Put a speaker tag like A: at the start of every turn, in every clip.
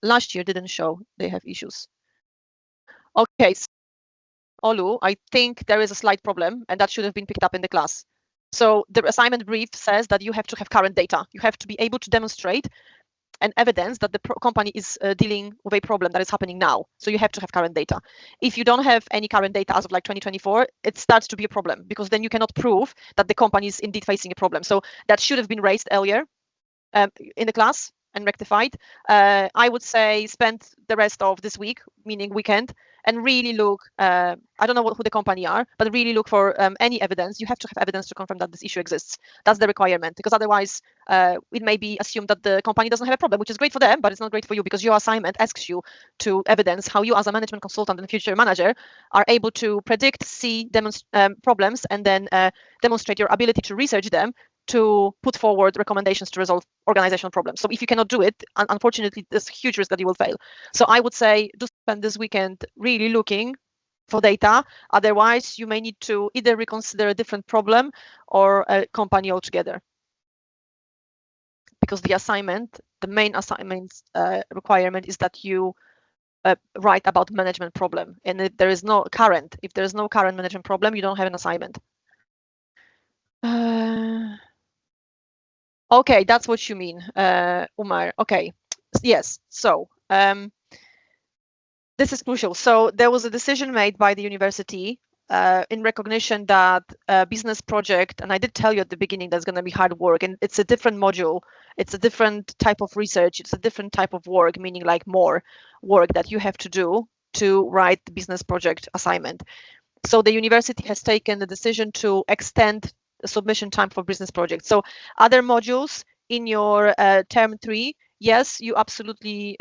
A: last year didn't show they have issues. Okay, so Olu, I think there is a slight problem, and that should have been picked up in the class. So the assignment brief says that you have to have current data. You have to be able to demonstrate and evidence that the company is dealing with a problem that is happening now. So you have to have current data. If you don't have any current data as of like 2024, it starts to be a problem because then you cannot prove that the company is indeed facing a problem. So that should have been raised earlier in the class and rectified. I would say spend the rest of this week, meaning weekend, and really look. I don't know who the company are, but really look for any evidence. You have to have evidence to confirm that this issue exists. That's the requirement, because otherwise it may be assumed that the company doesn't have a problem, which is great for them, but it's not great for you because your assignment asks you to evidence how you as a management consultant and future manager are able to predict, see problems, and then demonstrate your ability to research them to put forward recommendations to resolve organizational problems. So if you cannot do it, unfortunately, there's a huge risk that you will fail. So I would say do spend this weekend really looking for data. Otherwise, you may need to either reconsider a different problem or a company altogether. Because the assignment, the main assignment requirement is that you write about management problem. And if there is no current management problem, you don't have an assignment. Okay, that's what you mean, Umar. Okay, yes. So this is crucial. So there was a decision made by the university in recognition that business project, and I did tell you at the beginning that's going to be hard work, and it's a different module. It's a different type of research. It's a different type of work, meaning like more work that you have to do to write the business project assignment. So the university has taken the decision to extend the submission time for business projects. So other modules in your term 3, yes, you absolutely,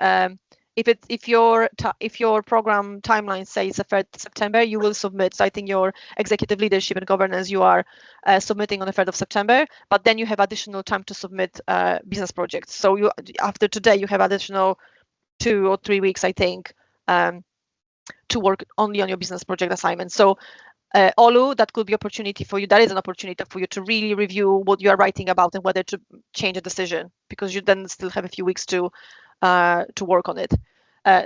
A: if your program timeline says 3rd September, you will submit. So I think your executive leadership and governance, you are submitting on the 3rd of September, but then you have additional time to submit business projects. So you, after today, you have additional 2 or 3 weeks, I think, to work only on your business project assignment. So Olu, that could be opportunity for you. That is an opportunity for you to really review what you are writing about and whether to change a decision, because you then still have a few weeks to work on it.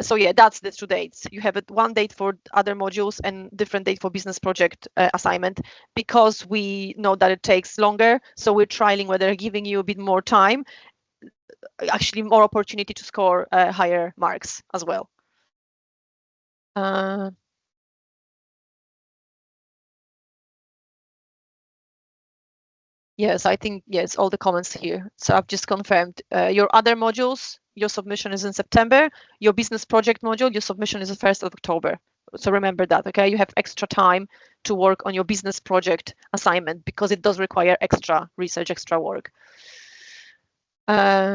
A: So yeah, that's the 2 dates. You have one date for other modules and different date for business project assignment, because we know that it takes longer. So we're trialing whether giving you a bit more time, actually more opportunity to score higher marks as well. Yes, I think, yes, all the comments here. So I've just confirmed your other modules, your submission is in September. Your business project module, your submission is the 1st of October. So remember that, okay? You have extra time to work on your business project assignment because it does require extra research, extra work. Emmanuel,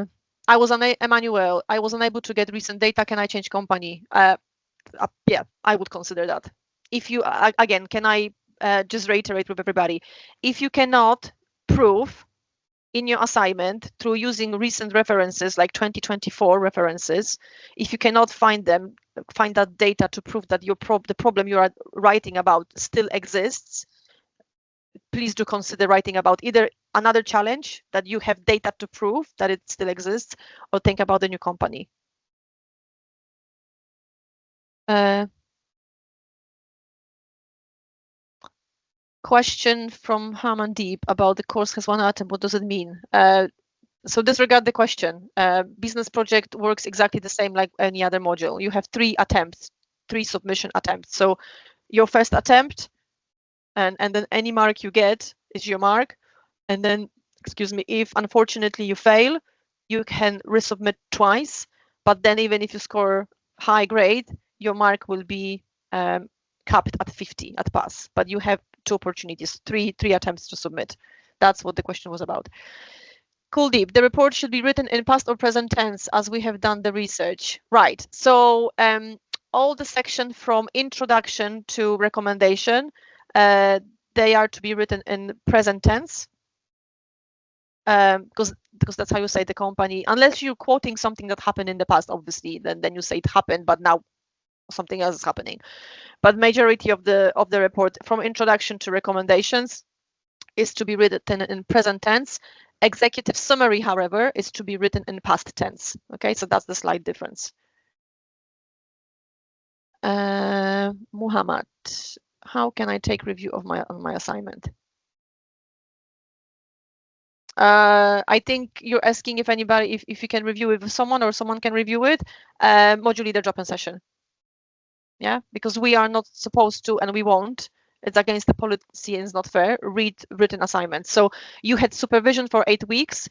A: I was unable to get recent data. Can I change company? Yeah, I would consider that. If you, again, can I just reiterate with everybody? If you cannot prove in your assignment through using recent references like 2024 references, if you cannot find that data to prove that the problem you are writing about still exists, please do consider writing about either another challenge that you have data to prove that it still exists, or think about the new company. Question from Harmandeep about the course has 1 attempt. What does it mean? So disregard the question. Business project works exactly the same like any other module. You have 3 attempts, 3 submission attempts. So your first attempt, and then any mark you get is your mark. And then, excuse me, if unfortunately you fail, you can resubmit twice. But then even if you score high grade, your mark will be capped at 50 at pass. But you have 2 opportunities, three attempts to submit. That's what the question was about. Kuldeep, the report should be written in past or present tense as we have done the research. Right. So all the section from introduction to recommendation, they are to be written in present tense. Because that's how you say the company, unless you're quoting something that happened in the past, obviously, then you say it happened, but now something else is happening. But majority of the report from introduction to recommendations is to be written in present tense. Executive summary, however, is to be written in past tense. Okay, so that's the slight difference. Muhammad, how can I take review of my assignment? I think you're asking if anybody, if you can review it with someone or someone can review it. Module leader drop-in session. Yeah, because we are not supposed to, and we won't. It's against the policy and it's not fair. Read written assignments. So you had supervision for 8 weeks.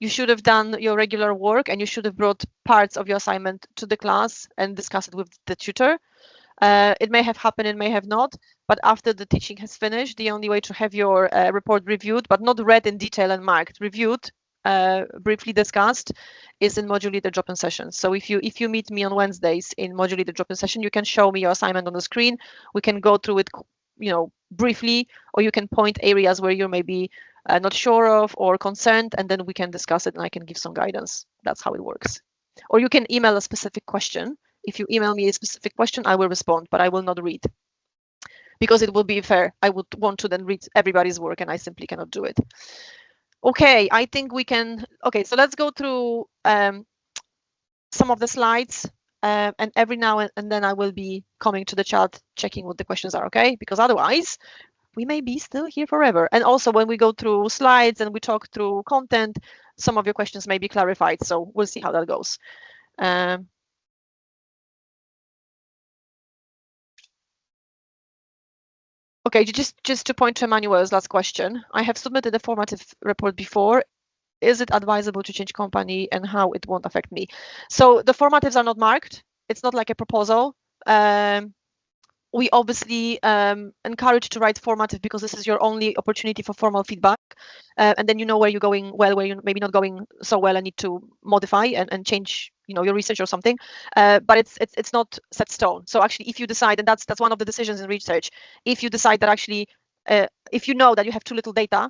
A: You should have done your regular work and you should have brought parts of your assignment to the class and discuss it with the tutor. It may have happened, it may have not, but after the teaching has finished, the only way to have your report reviewed, but not read in detail and marked, reviewed, briefly discussed, is in module leader drop-in sessions. So if you meet me on Wednesdays in module leader drop-in session, you can show me your assignment on the screen. We can go through it, briefly, or you can point areas where you're maybe not sure of or concerned, and then we can discuss it and I can give some guidance. That's how it works. Or you can email a specific question. If you email me a specific question, I will respond, but I will not read because it will be fair. I would want to then read everybody's work and I simply cannot do it. Okay, I think we can. Okay, so let's go through some of the slides and every now and then I will be coming to the chat, checking what the questions are, okay? Because otherwise we may be still here forever. And also when we go through slides and we talk through content, some of your questions may be clarified. So we'll see how that goes. Okay, just to point to Emmanuel's last question, I have submitted a formative report before. Is it advisable to change company and how it won't affect me? So the formatives are not marked. It's not like a proposal. We obviously encourage to write formative because this is your only opportunity for formal feedback. And then you know where you're going well, where you're maybe not going so well and need to modify and change your research or something. But it's not set stone. So actually, if you decide, and that's one of the decisions in research, if you decide that actually, if you know that you have too little data,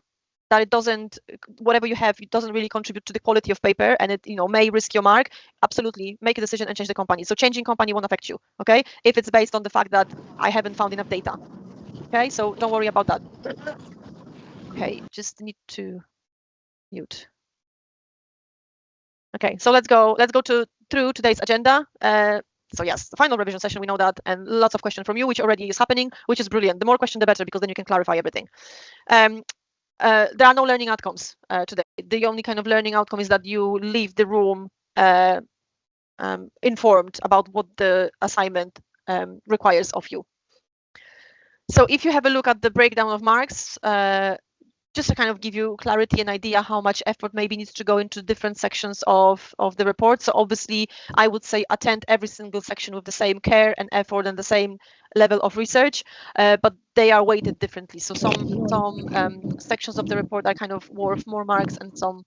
A: that it doesn't, whatever you have, it doesn't really contribute to the quality of paper and it may risk your mark, absolutely make a decision and change the company. So changing company won't affect you, okay, if it's based on the fact that I haven't found enough data. Okay, so don't worry about that. Okay, just need to mute. Okay, so let's go through today's agenda. So yes, the final revision session, we know that, and lots of questions from you, which already is happening, which is brilliant. The more questions, the better, because then you can clarify everything. There are no learning outcomes today. The only kind of learning outcome is that you leave the room informed about what the assignment requires of you. So if you have a look at the breakdown of marks, just to kind of give you clarity and idea how much effort maybe needs to go into different sections of the report. So obviously, I would say attend every single section with the same care and effort and the same level of research, but they are weighted differently. So some sections of the report are kind of worth more marks and some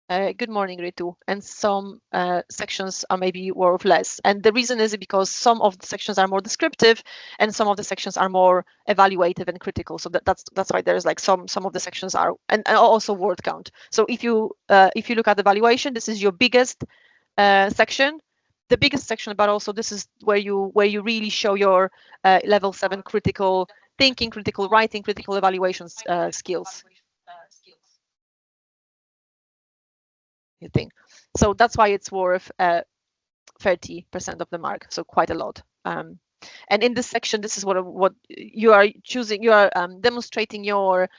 A: good morning, Ritu. And some sections are maybe worth less. And the reason is because some of the sections are more descriptive and some of the sections are more evaluative and critical. So that's why there's like some of the sections are, and also word count. So if you look at evaluation, this is your biggest section, the biggest section, but also this is where you really show your level 7 critical thinking, critical writing, critical evaluation skills. You think so? That's why it's worth 30% of the mark, so quite a lot. And in this section, this is what you are choosing. You are demonstrating your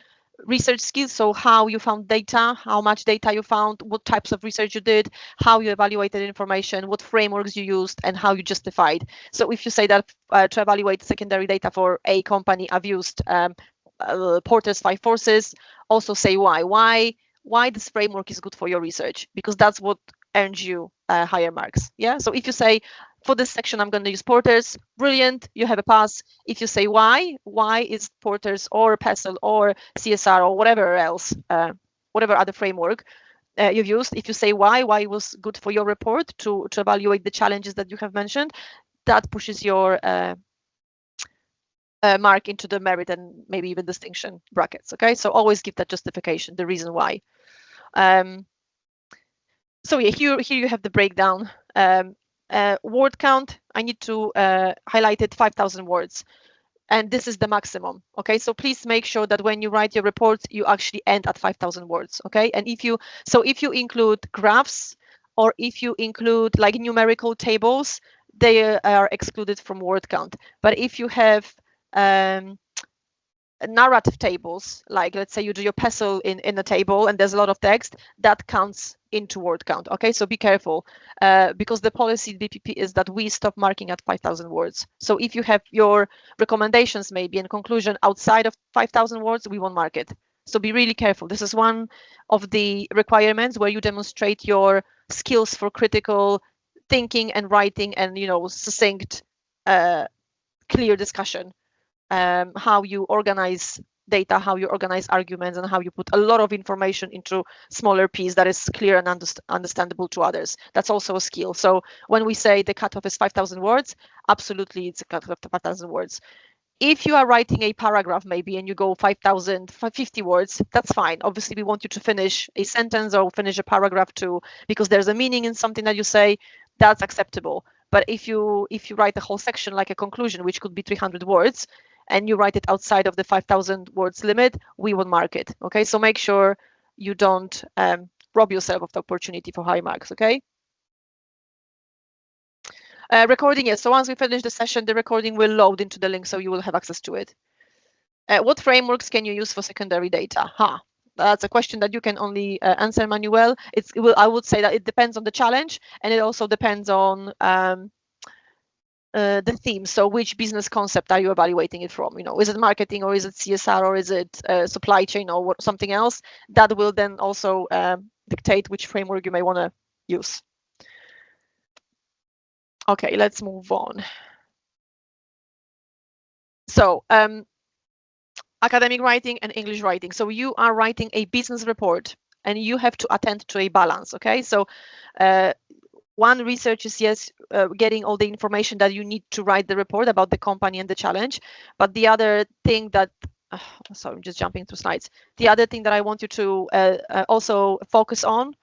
A: research skills. So how you found data, how much data you found, what types of research you did, how you evaluated information, what frameworks you used, and how you justified. So if you say that to evaluate secondary data for a company, I've used Porter's 5 forces, also say why this framework is good for your research, because that's what earns you higher marks. Yeah. So if you say for this section I'm going to use Porter's, brilliant, you have a pass. If you say why is Porter's or PESTEL or CSR or whatever else, whatever other framework you've used, if you say why it was good for your report to evaluate the challenges that you have mentioned, that pushes your mark into the merit and maybe even distinction brackets. Okay, so always give that justification, the reason why. So yeah, here you have the breakdown. Word count, I need to highlight it, 5,000 words. And this is the maximum. Okay, so please make sure that when you write your report, you actually end at 5,000 words. Okay, and if you include graphs or if you include like numerical tables, they are excluded from word count. But if you have narrative tables, like let's say you do your PESEL in a table and there's a lot of text, that counts into word count. Okay, so be careful, because the policy BPP is that we stop marking at 5,000 words. So if you have your recommendations maybe in conclusion outside of 5,000 words, we won't mark it. So be really careful. This is one of the requirements where you demonstrate your skills for critical thinking and writing and, you know, succinct, clear discussion. How you organize data, how you organize arguments, and how you put a lot of information into smaller piece that is clear and understandable to others. That's also a skill. So when we say the cutoff is 5,000 words, absolutely it's a cutoff of 5,000 words. If you are writing a paragraph maybe and you go 5,050 words, that's fine. Obviously, we want you to finish a sentence or finish a paragraph too, because there's a meaning in something that you say. That's acceptable. But if you write a whole section like a conclusion, which could be 300 words, and you write it outside of the 5,000 words limit, we will mark it. Okay, so make sure you don't rob yourself of the opportunity for high marks. Okay. Recording, yes. So once we finish the session, the recording will load into the link, so you will have access to it. What frameworks can you use for secondary data? That's a question that you can only answer, Manuel. I would say that it depends on the challenge, and it also depends on the theme. So which business concept are you evaluating it from? You know, is it marketing, or is it CSR, or is it supply chain, or something else? That will then also dictate which framework you may want to use. Okay, let's move on. So academic writing and English writing. So you are writing a business report and you have to attend to a balance. Okay, so one research is, yes, getting all the information that you need to write the report about the company and the challenge. But the other thing that, sorry, I'm just jumping through slides. The other thing that I want you to also focus on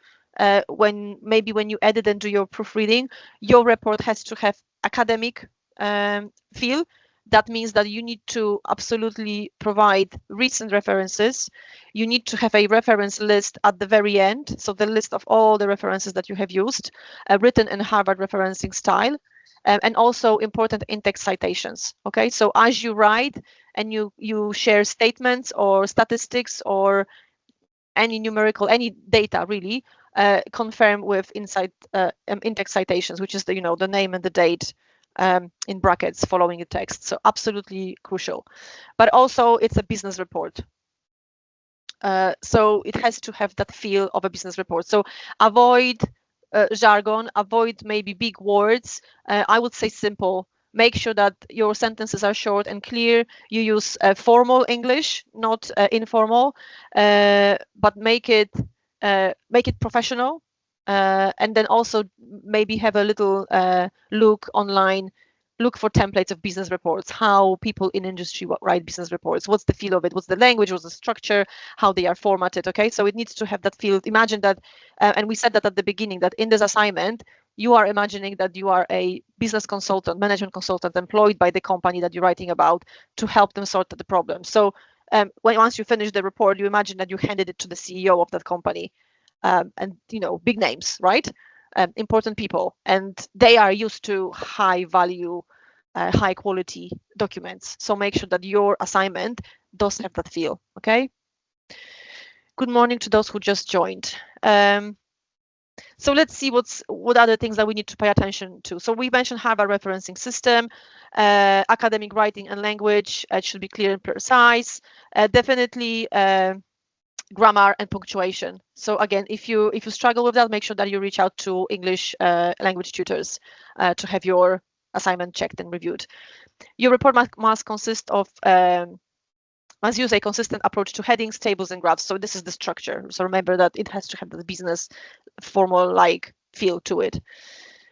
A: when you edit and do your proofreading, your report has to have academic feel. That means that you need to absolutely provide recent references. You need to have a reference list at the very end. So the list of all the references that you have used, written in Harvard referencing style, and also important in-text citations. Okay, so as you write and you share statements or statistics or any numerical, any data really, confirm with in-text citations, which is the name and the date in brackets following the text. So absolutely crucial. But also it's a business report. So it has to have that feel of a business report. So avoid jargon, avoid maybe big words. I would say simple. Make sure that your sentences are short and clear. You use formal English, not informal, but make it professional. And then also maybe have a little look online, look for templates of business reports, how people in industry write business reports, what's the feel of it, what's the language, what's the structure, how they are formatted. Okay, so it needs to have that feel. Imagine that, and we said that at the beginning, that in this assignment, you are imagining that you are a business consultant, management consultant employed by the company that you're writing about to help them sort the problem. So once you finish the report, you imagine that you handed it to the CEO of that company. And big names, right? Important people, and they are used to high value, high quality documents. So make sure that your assignment does have that feel. Okay. Good morning to those who just joined. So let's see what other things that we need to pay attention to. So we mentioned Harvard referencing system, academic writing and language. It should be clear and precise. Definitely grammar and punctuation. So again, if you struggle with that, make sure that you reach out to English language tutors to have your assignment checked and reviewed. Your report must consist of must use a consistent approach to headings, tables, and graphs. So this is the structure. So remember that it has to have the business formal-like feel to it.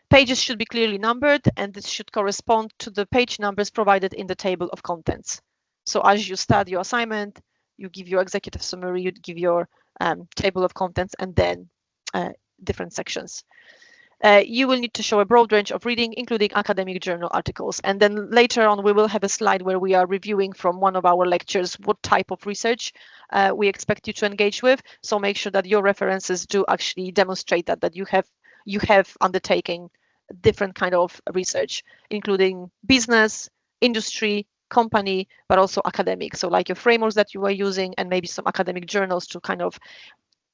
A: Pages should be clearly numbered, and this should correspond to the page numbers provided in the table of contents. So as you start your assignment, you give your executive summary, you give your table of contents, and then different sections. You will need to show a broad range of reading, including academic journal articles. And then later on, we will have a slide where we are reviewing from one of our lectures what type of research we expect you to engage with. So make sure that your references do actually demonstrate that you have undertaken different kind of research, including business, industry, company, but also academic. So like your frameworks that you are using, and maybe some academic journals to kind of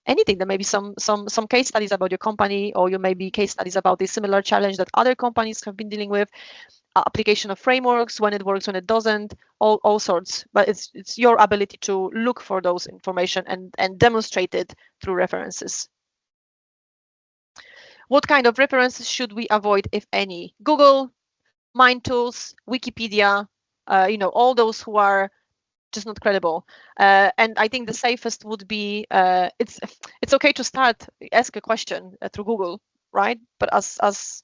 A: anything. There may be some case studies about your company, or you may be case studies about the similar challenge that other companies have been dealing with, application of frameworks, when it works, when it doesn't, all sorts. But it's your ability to look for those information and demonstrate it through references. What kind of references should we avoid, if any? Google, MindTools, Wikipedia, all those who are just not credible. And I think the safest would be it's okay to ask a question through Google, right? But as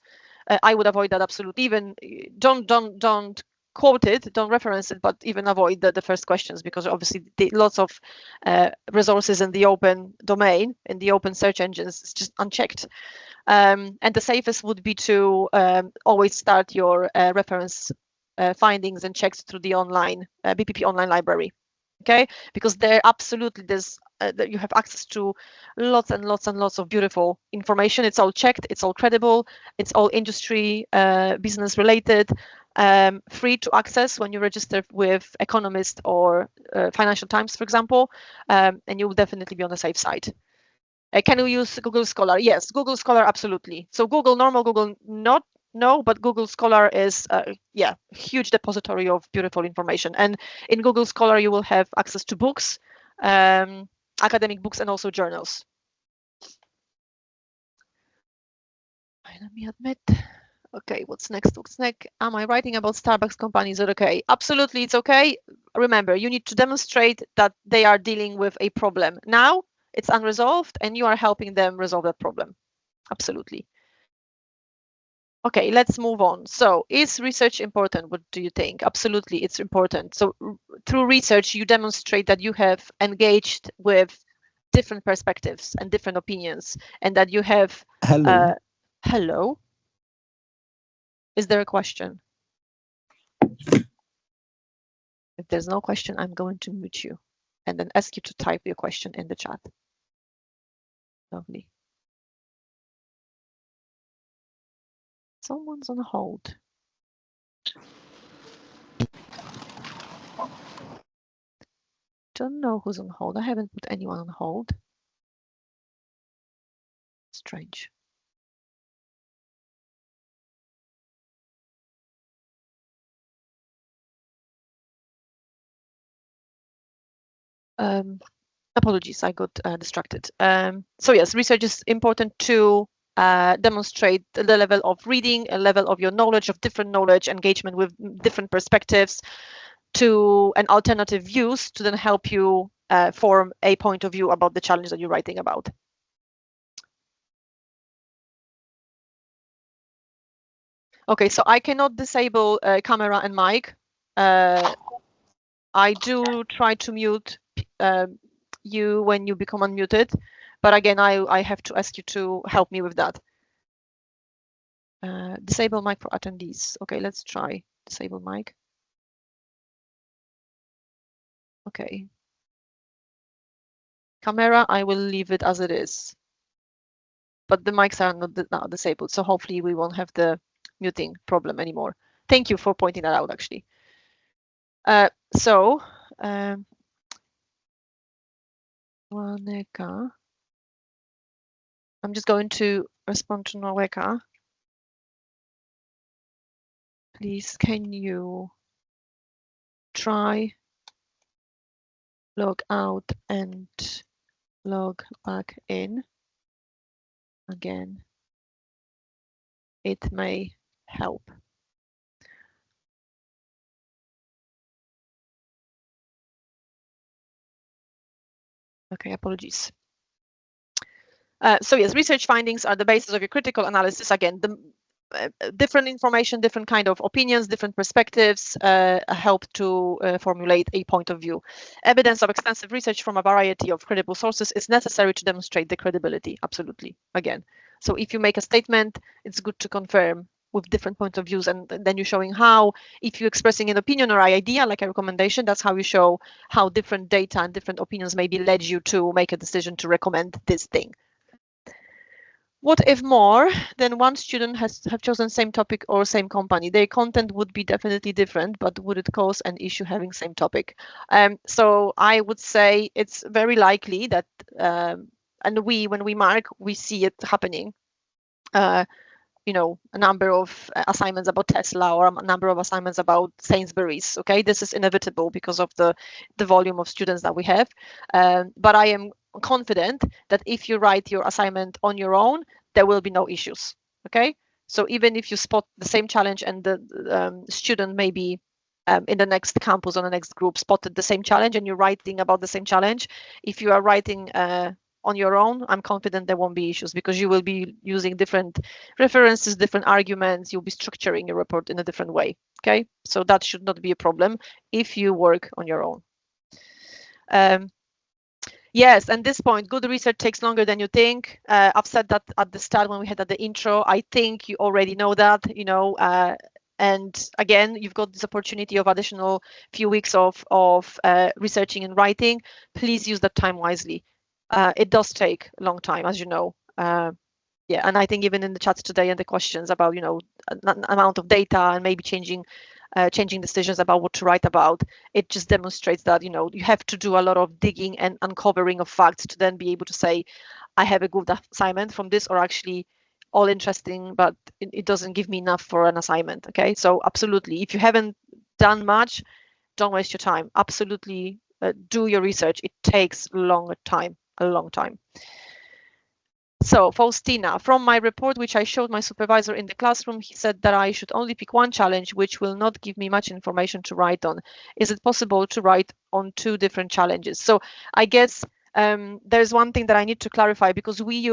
A: I would avoid that absolutely. Even don't quote it, don't reference it, but even avoid the first questions, because obviously lots of resources in the open domain, in the open search engines, it's just unchecked. And the safest would be to always start your reference findings and checks through the online BPP online library. Okay, because there absolutely you have access to lots and lots and lots of beautiful information. It's all checked, it's all credible, it's all industry business related, free to access when you register with Economist or Financial Times, for example, and you will definitely be on the safe side. Can we use Google Scholar? Yes, Google Scholar, absolutely. So normal Google, no, but Google Scholar is huge depository of beautiful information. And in Google Scholar, you will have access to books, academic books, and also journals. Let me admit. Okay, what's next? Am I writing about Starbucks company? Is it okay? Absolutely, it's okay. Remember, you need to demonstrate that they are dealing with a problem. Now it's unresolved and you are helping them resolve that problem. Absolutely. Okay, let's move on. So is research important? What do you think? Absolutely, it's important. So through research, you demonstrate that you have engaged with different perspectives and different opinions, and that you have...
B: Hello.
A: Hello? Is there a question? If there's no question, I'm going to mute you and then ask you to type your question in the chat. Lovely. Someone's on hold. Don't know who's on hold. I haven't put anyone on hold. Strange. Apologies, I got distracted. So yes, research is important to demonstrate the level of reading, a level of your knowledge, of different knowledge, engagement with different perspectives, and alternative views to then help you form a point of view about the challenge that you're writing about. Okay, so I cannot disable camera and mic. I do try to mute you when you become unmuted, but again, I have to ask you to help me with that. Disable mic for attendees. Okay, let's try disable mic. Okay. Camera, I will leave it as it is, but the mics are not disabled, so hopefully we won't have the muting problem anymore. Thank you for pointing that out, actually. Nweka. I'm just going to respond to Nweka. Please, can you try log out and log back in again? It may help. Okay, apologies. So yes, research findings are the basis of your critical analysis. Again, the different information, different kind of opinions, different perspectives help to formulate a point of view. Evidence of extensive research from a variety of credible sources is necessary to demonstrate the credibility. Absolutely. Again, so if you make a statement, it's good to confirm with different points of views, and then you're showing how, if you're expressing an opinion or idea like a recommendation, that's how you show how different data and different opinions maybe led you to make a decision to recommend this thing. What if more than one student have chosen same topic or same company? Their content would be definitely different, but would it cause an issue having same topic? So I would say it's very likely that, and when we mark, we see it happening. A number of assignments about Tesla or a number of assignments about Sainsbury's. Okay, this is inevitable because of the volume of students that we have. But I am confident that if you write your assignment on your own, there will be no issues. Okay, so even if you spot the same challenge and the student maybe in the next campus or the next group spotted the same challenge and you're writing about the same challenge, if you are writing on your own, I'm confident there won't be issues because you will be using different references, different arguments. You'll be structuring your report in a different way. Okay, so that should not be a problem if you work on your own. Yes, and this point, good research takes longer than you think. I've said that at the start when we had at the intro. I think you already know that, and again, you've got this opportunity of additional few weeks of researching and writing. Please use that time wisely. It does take a long time, as you know. Yeah, and I think even in the chats today and the questions about, amount of data and maybe changing decisions about what to write about, it just demonstrates that, you have to do a lot of digging and uncovering of facts to then be able to say, I have a good assignment from this, or actually all interesting, but it doesn't give me enough for an assignment. Okay, so absolutely, if you haven't done much, don't waste your time. Absolutely do your research. It takes a long time. So Faustina, from my report, which I showed my supervisor in the classroom, he said that I should only pick one challenge, which will not give me much information to write on. Is it possible to write on two different challenges? So I guess there's one thing that I need to clarify, because we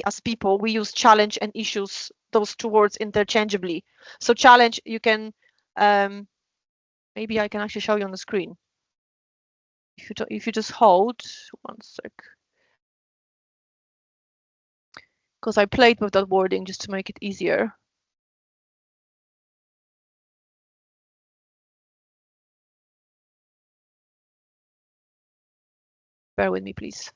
A: as people, we use challenge and issues, those two words interchangeably. So challenge, you can, maybe I can actually show you on the screen. If you just hold one sec. Because I played with that wording just to make it easier. Bear with me, please.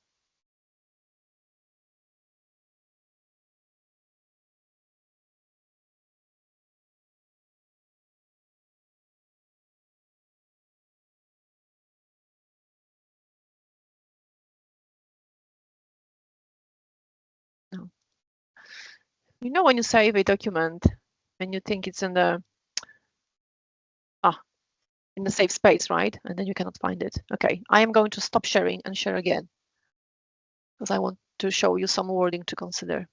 A: No. When you save a document and you think it's in the safe space, right? And then you cannot find it. Okay, I am going to stop sharing and share again because I want to show you some wording to consider.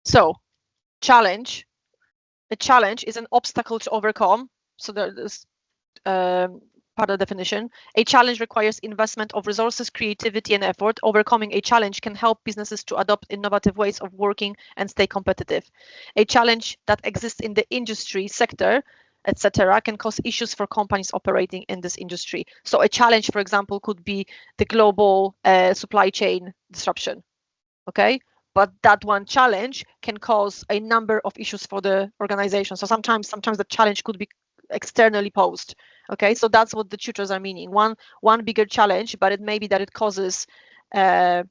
A: So, challenge. A challenge is an obstacle to overcome. So there's part of the definition. A challenge requires investment of resources, creativity, and effort. Overcoming a challenge can help businesses to adopt innovative ways of working and stay competitive. A challenge that exists in the industry sector, etc., can cause issues for companies operating in this industry. So a challenge, for example, could be the global supply chain disruption. Okay, but that one challenge can cause a number of issues for the organization. So sometimes the challenge could be externally posed. Okay, so that's what the tutors are meaning. One bigger challenge, but it may be that it causes a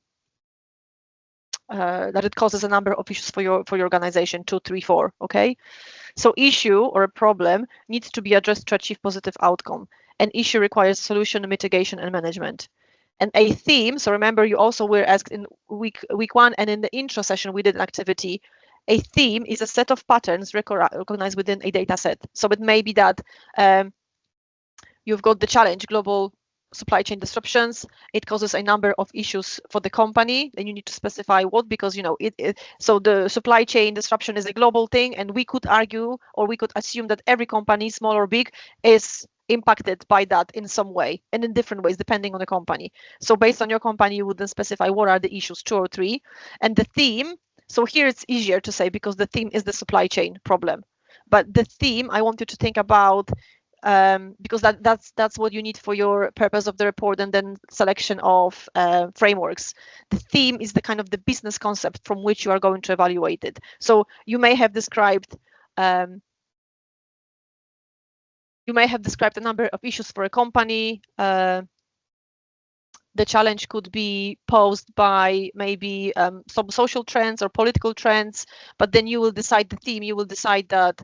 A: number of issues for your organization, 2, 3, 4. Okay, so issue or a problem needs to be addressed to achieve positive outcome. An issue requires solution, mitigation, and management. And a theme, so remember, you also were asked in week 1 and in the intro session we did an activity. A theme is a set of patterns recognized within a data set. So it may be that you've got the challenge, global supply chain disruptions. It causes a number of issues for the company. Then you need to specify what, because so the supply chain disruption is a global thing, and we could argue, or we could assume, that every company, small or big, is impacted by that in some way and in different ways depending on the company. So based on your company, you would then specify what are the issues, 2 or 3, and the theme. So here it's easier to say because the theme is the supply chain problem. But the theme, I want you to think about, because that's what you need for your purpose of the report and then selection of frameworks. The theme is the kind of the business concept from which you are going to evaluate it. So you may have described You may have described a number of issues for a company. The challenge could be posed by maybe some social trends or political trends, but then you will decide the theme. You will decide that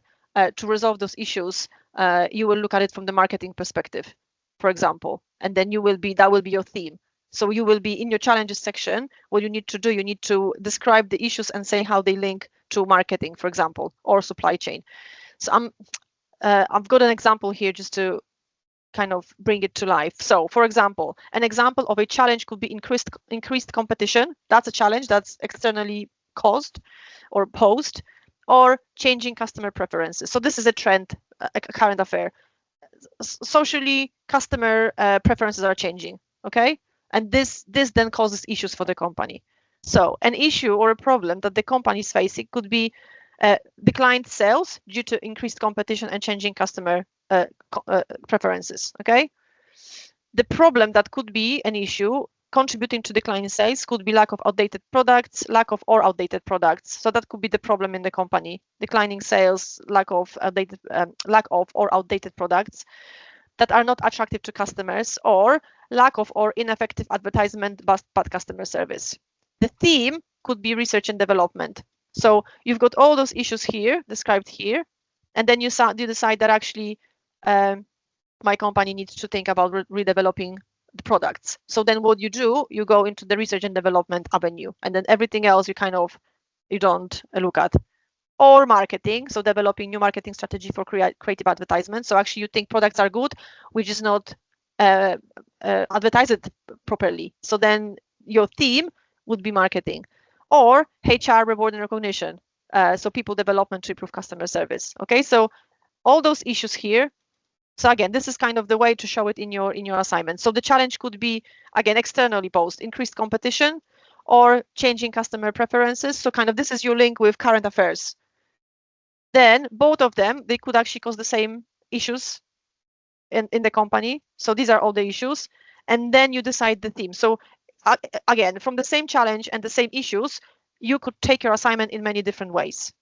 A: to resolve those issues, you will look at it from the marketing perspective, for example, and then that will be your theme. So you will be in your challenges section. What you need to do, you need to describe the issues and say how they link to marketing, for example, or supply chain. So I've got an example here just to kind of bring it to life. So for example, an example of a challenge could be increased competition. That's a challenge that's externally caused or posed, or changing customer preferences. So this is a trend, a current affair. Socially, customer preferences are changing, okay? And this then causes issues for the company. So an issue or a problem that the company is facing could be declined sales due to increased competition and changing customer preferences, okay? The problem that could be an issue contributing to decline in sales could be lack of outdated products, lack of or outdated products. So that could be the problem in the company: declining sales, lack of or outdated products that are not attractive to customers, or lack of or ineffective advertisement, bad customer service. The theme could be research and development. So you've got all those issues here described here, and then you decide that actually my company needs to think about redeveloping the products. So then what you do, you go into the research and development avenue, and then everything else you don't look at. Or marketing, so developing new marketing strategy for creative advertisement. So actually you think products are good, we just not advertise it properly. So then your theme would be marketing. Or HR, reward and recognition. So people development to improve customer service. Okay, so all those issues here. So again, this is kind of the way to show it in your assignment. So the challenge could be, again, externally posed, increased competition or changing customer preferences. So kind of this is your link with current affairs. Then both of them, they could actually cause the same issues in the company. So these are all the issues. And then you decide the theme. So again, from the same challenge and the same issues, you could take your assignment in many different ways.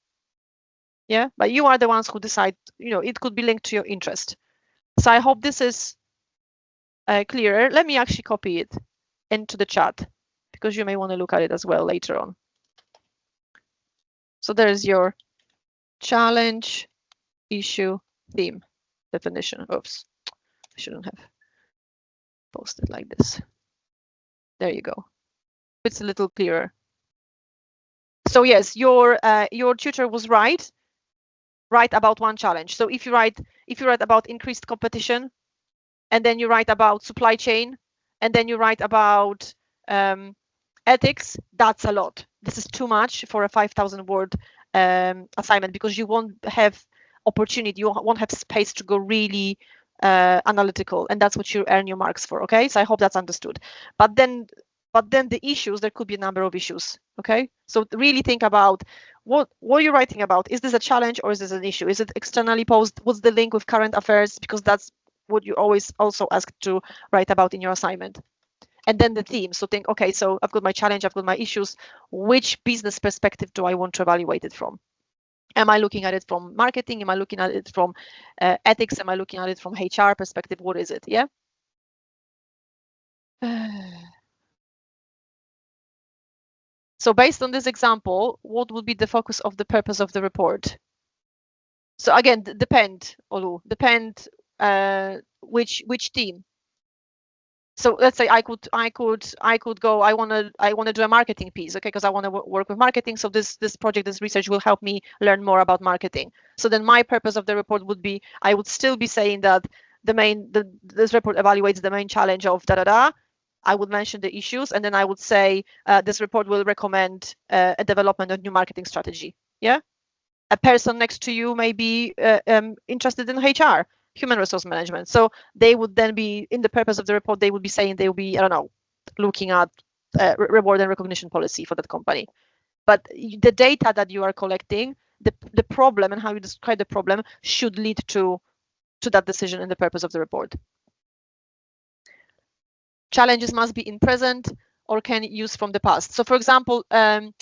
A: Yeah, but you are the ones who decide, it could be linked to your interest. So I hope this is clearer. Let me actually copy it into the chat because you may want to look at it as well later on. So there's your challenge, issue, theme definition. Oops, I shouldn't have posted like this. There you go. It's a little clearer. So yes, your tutor was right about one challenge. So if you write about increased competition, and then you write about supply chain, and then you write about ethics, that's a lot. This is too much for a 5,000 word assignment because you won't have opportunity, you won't have space to go really analytical, and that's what you earn your marks for. Okay, so I hope that's understood. But then the issues, there could be a number of issues. Okay, so really think about what you're writing about. Is this a challenge or is this an issue? Is it externally posed? What's the link with current affairs? Because that's what you always also ask to write about in your assignment. And then the theme. So think, okay, so I've got my challenge, I've got my issues. Which business perspective do I want to evaluate it from? Am I looking at it from marketing? Am I looking at it from ethics? Am I looking at it from HR perspective? What is it? Yeah. So based on this example, what would be the focus of the purpose of the report? So again, depend, Olu, which team. So let's say I could go, I want to do a marketing piece, okay, because I want to work with marketing. So this project, this research will help me learn more about marketing. So then my purpose of the report would be, I would still be saying that this report evaluates the main challenge of da-da-da. I would mention the issues, and then I would say this report will recommend a development of new marketing strategy. Yeah, a person next to you may be interested in HR, human resource management. So they would then be, in the purpose of the report, they would be saying they will be, I don't know, looking at reward and recognition policy for that company. But the data that you are collecting, the problem and how you describe the problem should lead to that decision in the purpose of the report. Challenges must be in present or can use from the past. So for example, the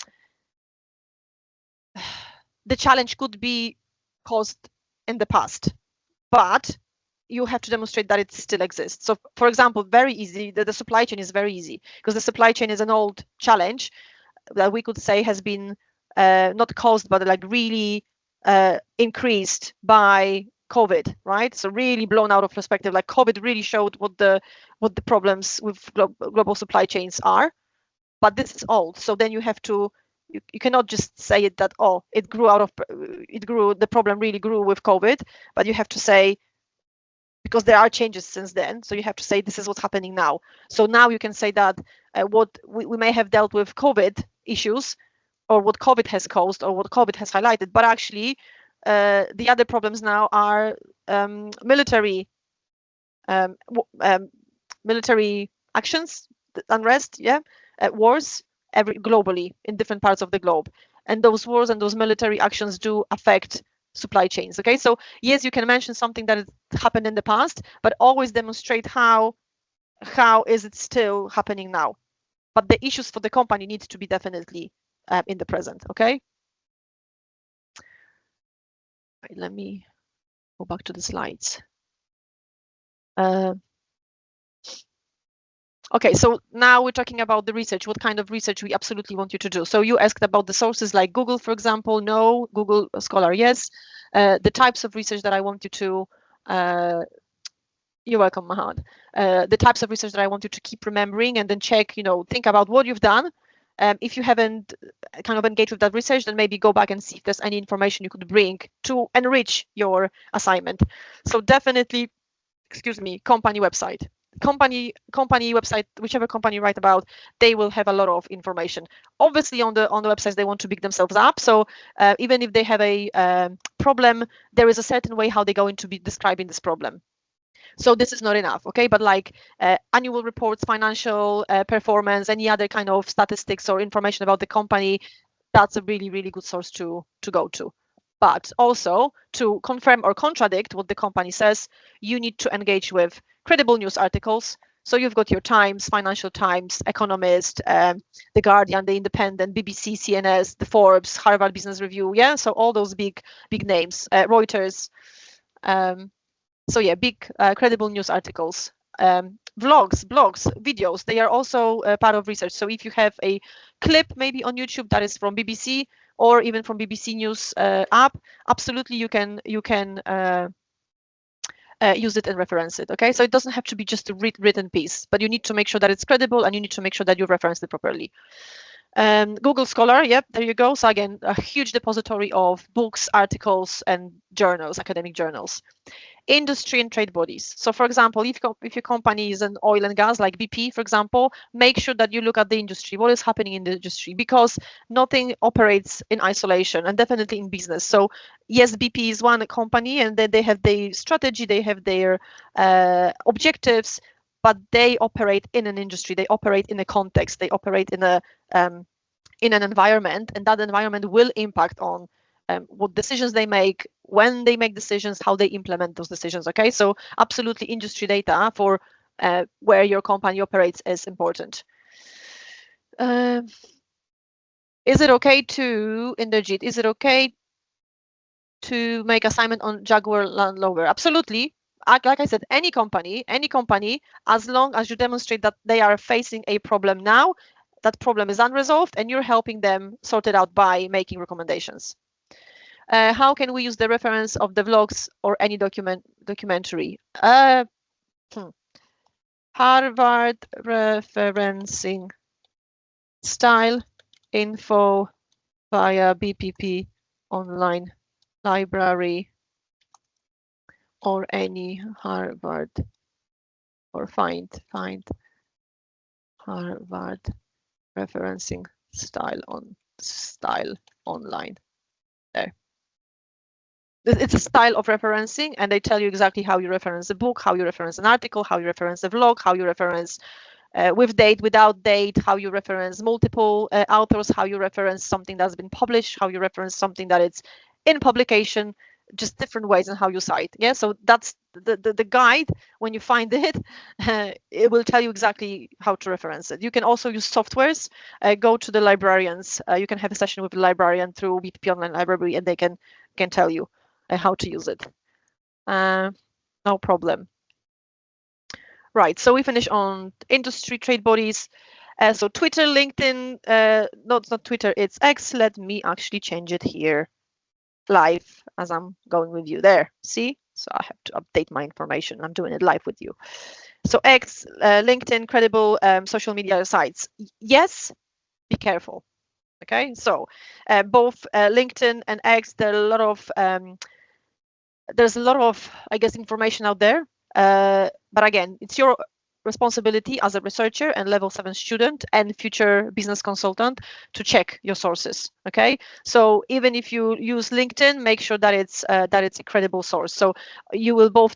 A: challenge could be caused in the past, but you have to demonstrate that it still exists. So, for example, very easy, the supply chain is very easy because the supply chain is an old challenge that we could say has been not caused, but like really increased by COVID, right? So really blown out of perspective. Like COVID really showed what the problems with global supply chains are. But this is old, so then you have to you cannot just say it that it grew, the problem really grew with COVID, but you have to say, because there are changes since then, so you have to say this is what's happening now. So now you can say that what we may have dealt with COVID issues, or what COVID has caused, or what COVID has highlighted, but actually the other problems now are military military actions, unrest, wars globally in different parts of the globe. And those wars and those military actions do affect supply chains. Okay, so yes, you can mention something that has happened in the past, but always demonstrate how is it still happening now. But the issues for the company need to be definitely in the present. Okay. Right, let me go back to the slides. Okay, so now we're talking about the research, what kind of research we absolutely want you to do. So you asked about the sources like Google, for example. No. Google Scholar, yes. The types of research that I want you to, you're welcome, Mahad. The types of research that I want you to keep remembering, and then check, think about what you've done. If you haven't kind of engaged with that research, then maybe go back and see if there's any information you could bring to enrich your assignment. So definitely, company website. Company website, whichever company you write about, they will have a lot of information. Obviously on the websites they want to big themselves up, so even if they have a problem, there is a certain way how they're going to be describing this problem. So this is not enough, okay? But like annual reports, financial performance, any other kind of statistics or information about the company, that's a really, really good source to go to. But also, to confirm or contradict what the company says, you need to engage with credible news articles. So you've got your Times, Financial Times, Economist, The Guardian, The Independent, BBC, CNS, The Forbes, Harvard Business Review. Yeah, so all those big names, Reuters. So yeah, big credible news articles. Vlogs, blogs, videos, they are also part of research. So if you have a clip maybe on YouTube that is from BBC or even from BBC News app, absolutely you can use it and reference it. Okay, so it doesn't have to be just a written piece, but you need to make sure that it's credible and you need to make sure that you referenced it properly. Google Scholar, yep, there you go. So again, a huge depository of books, articles, and journals, academic journals. Industry and trade bodies. So for example, if your company is an oil and gas like BP, for example, make sure that you look at the industry, what is happening in the industry, because nothing operates in isolation, and definitely in business. So yes, BP is one company and then they have their strategy, they have their objectives, but they operate in an industry, they operate in a context, they operate in a in an environment, and that environment will impact on what decisions they make, when they make decisions, how they implement those decisions. Okay, so absolutely industry data for where your company operates is important. Is it okay to, Inderjit, is it okay to make assignment on Jaguar Land Rover? Absolutely. Like I said, any company, as long as you demonstrate that they are facing a problem now, that problem is unresolved, and you're helping them sort it out by making recommendations. How can we use the reference of the vlogs or any documentary? Harvard referencing style info via BPP online library or any Harvard, or find Harvard referencing style online. There. It's a style of referencing, and they tell you exactly how you reference a book, how you reference an article, how you reference a vlog, how you reference with date, without date, how you reference multiple authors, how you reference something that's been published, how you reference something that it's in publication, just different ways in how you cite. Yeah, so that's the guide. When you find it, it will tell you exactly how to reference it. You can also use softwares. Go to the librarians. You can have a session with the librarian through BPP Online Library, and they can tell you how to use it. no problem. Right, so we finish on industry trade bodies. So Twitter, LinkedIn, not Twitter, it's X. Let me actually change it here live as I'm going with you there. See? So I have to update my information. I'm doing it live with you. So X, LinkedIn, credible social media sites. Yes, be careful. Okay, so both LinkedIn and X, there's a lot of, I guess, information out there. But again, it's your responsibility as a researcher and level 7 student and future business consultant to check your sources. Okay, so even if you use LinkedIn, make sure that it's a credible source. So you will both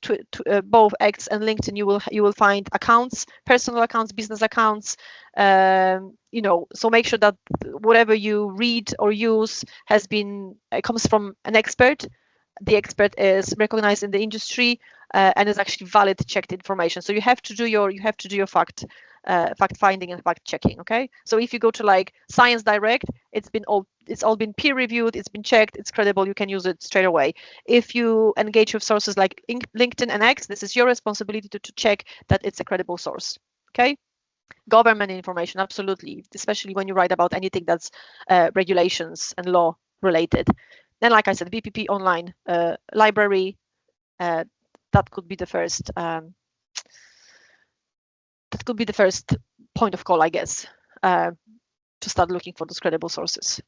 A: X and LinkedIn, you will find accounts, personal accounts, business accounts. So make sure that whatever you read or use comes from an expert. The expert is recognized in the industry and is actually valid, checked information. So you have to do your fact finding and fact checking. Okay, so if you go to like Science Direct, it's all been peer reviewed, it's been checked, it's credible, you can use it straight away. If you engage with sources like LinkedIn and X, this is your responsibility to check that it's a credible source. Okay, government information, absolutely, especially when you write about anything that's regulations and law related. Then, like I said, BPP online library, that could be the first point of call, I guess, to start looking for those credible sources.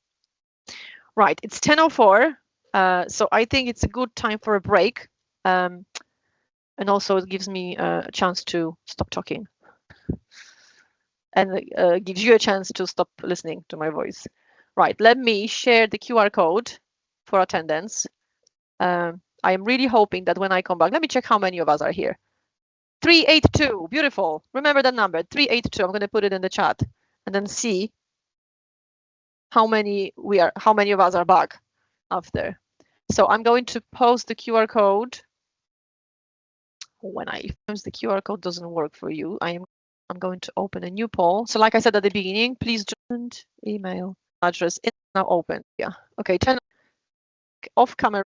A: Right, it's 10:04, so I think it's a good time for a break, and also it gives me a chance to stop talking, and gives you a chance to stop listening to my voice. Right, let me share the QR code for attendance. I am really hoping that when I come back, let me check how many of us are here. 382, beautiful. Remember that number, 382. I'm going to put it in the chat and then see how many of us are back after. So I'm going to post the QR code. When the QR code doesn't work for you, I'm going to open a new poll. So like I said at the beginning, please join email address is now open. Yeah. Okay, turn off camera.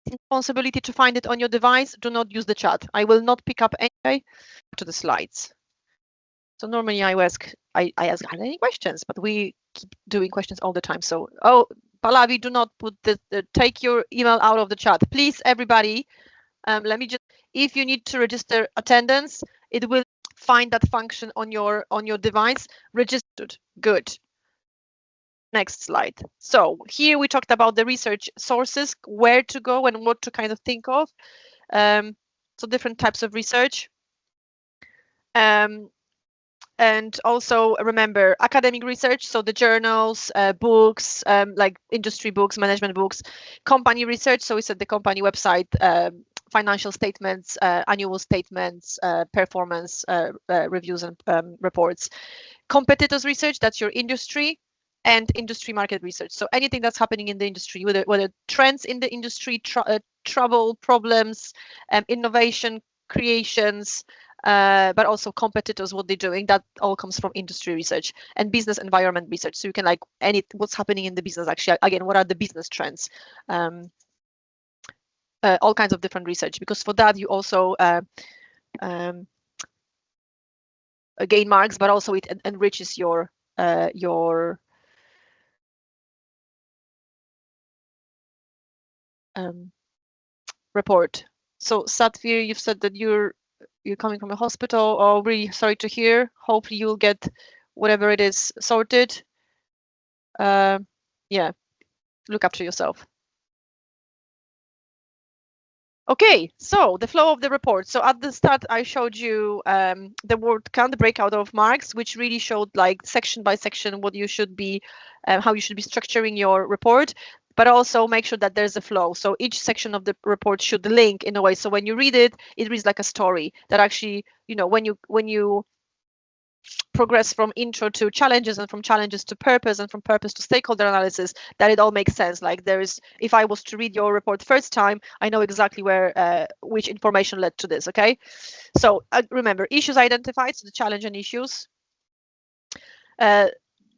A: Responsibility to find it on your device. Do not use the chat. I will not pick up any to the slides. So normally I ask any questions, but we keep doing questions all the time. So, Pallavi, do not put take your email out of the chat, please, everybody. Let me just, if you need to register attendance, it will find that function on your device. Registered, good. Next slide. So here we talked about the research sources, where to go and what to kind of think of. So different types of research. And also remember academic research, so the journals, books, like industry books, management books, company research, so it's at the company website, financial statements, annual statements, performance reviews and reports. Competitors research, that's your industry, and industry market research. So anything that's happening in the industry, whether trends in the industry, trouble, problems, innovation, creations, but also competitors, what they're doing, that all comes from industry research. And business environment research, so you can like what's happening in the business actually, again, what are the business trends, all kinds of different research, because for that you also gain marks, but also it enriches your report. So Satvir, you've said that you're coming from a hospital. Oh, really sorry to hear. Hopefully you'll get whatever it is sorted. Yeah, look after yourself. Okay, so the flow of the report. So at the start, I showed you the word count, the breakout of marks, which really showed like section by section what you should be, how you should be structuring your report, but also make sure that there's a flow. So each section of the report should link in a way. So when you read it, it reads like a story that actually, when you progress from intro to challenges, and from challenges to purpose, and from purpose to stakeholder analysis, that it all makes sense. Like there is, if I was to read your report first time, I know exactly where which information led to this. Okay, so remember, issues identified, so the challenge and issues.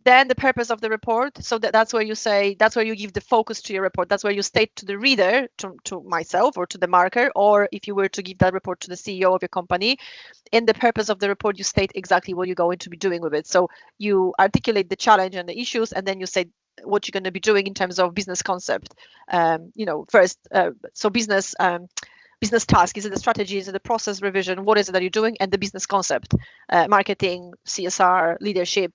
A: Then the purpose of the report, so that's where you say, that's where you give the focus to your report. That's where you state to the reader, to myself or to the marker, or if you were to give that report to the CEO of your company, in the purpose of the report, you state exactly what you're going to be doing with it. So you articulate the challenge and the issues, and then you say what you're going to be doing in terms of business concept. First, so business task, is it the strategy, is it the process revision, what is it that you're doing, and the business concept, marketing, CSR, leadership,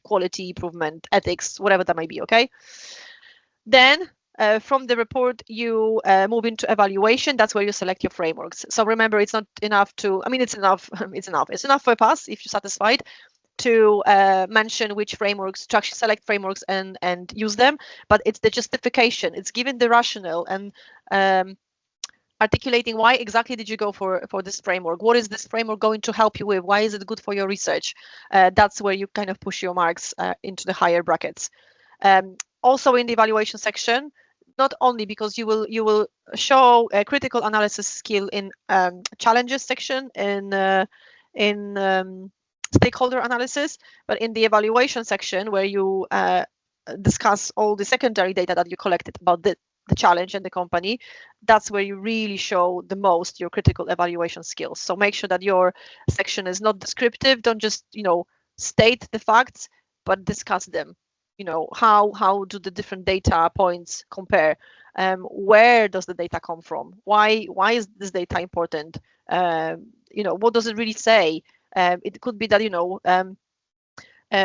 A: quality improvement, ethics, whatever that might be. Okay, then from the report you move into evaluation. That's where you select your frameworks. So remember, it's not enough to, I mean, it's enough it's enough for a pass if you're satisfied to mention which frameworks, to actually select frameworks and use them, but it's the justification, it's giving the rationale and articulating why exactly did you go for this framework, what is this framework going to help you with, why is it good for your research. That's where you kind of push your marks into the higher brackets. Also in the evaluation section, not only because you will show a critical analysis skill in challenges section, in stakeholder analysis, but in the evaluation section where you discuss all the secondary data that you collected about the challenge and the company, that's where you really show the most your critical evaluation skills. So make sure that your section is not descriptive. Don't just state the facts, but discuss them. How do the different data points compare? Where does the data come from? Why is this data important? What does it really say? It could be that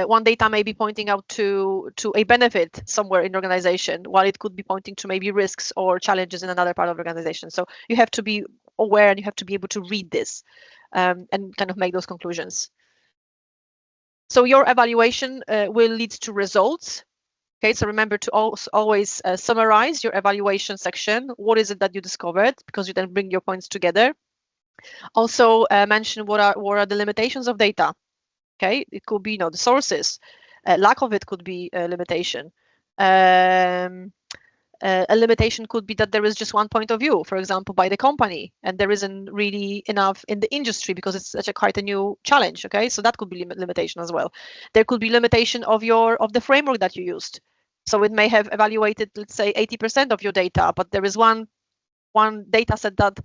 A: one data may be pointing out to a benefit somewhere in the organization, while it could be pointing to maybe risks or challenges in another part of the organization. So you have to be aware, and you have to be able to read this and kind of make those conclusions. So your evaluation will lead to results. Okay, so remember to always summarize your evaluation section. What is it that you discovered? Because you then bring your points together. Also mention what are the limitations of data. Okay, it could be the sources. Lack of it could be a limitation. A limitation could be that there is just one point of view, for example, by the company, and there isn't really enough in the industry because it's such quite a new challenge. Okay, so that could be limitation as well. There could be limitation of the framework that you used. So it may have evaluated, let's say, 80% of your data, but there is one data set that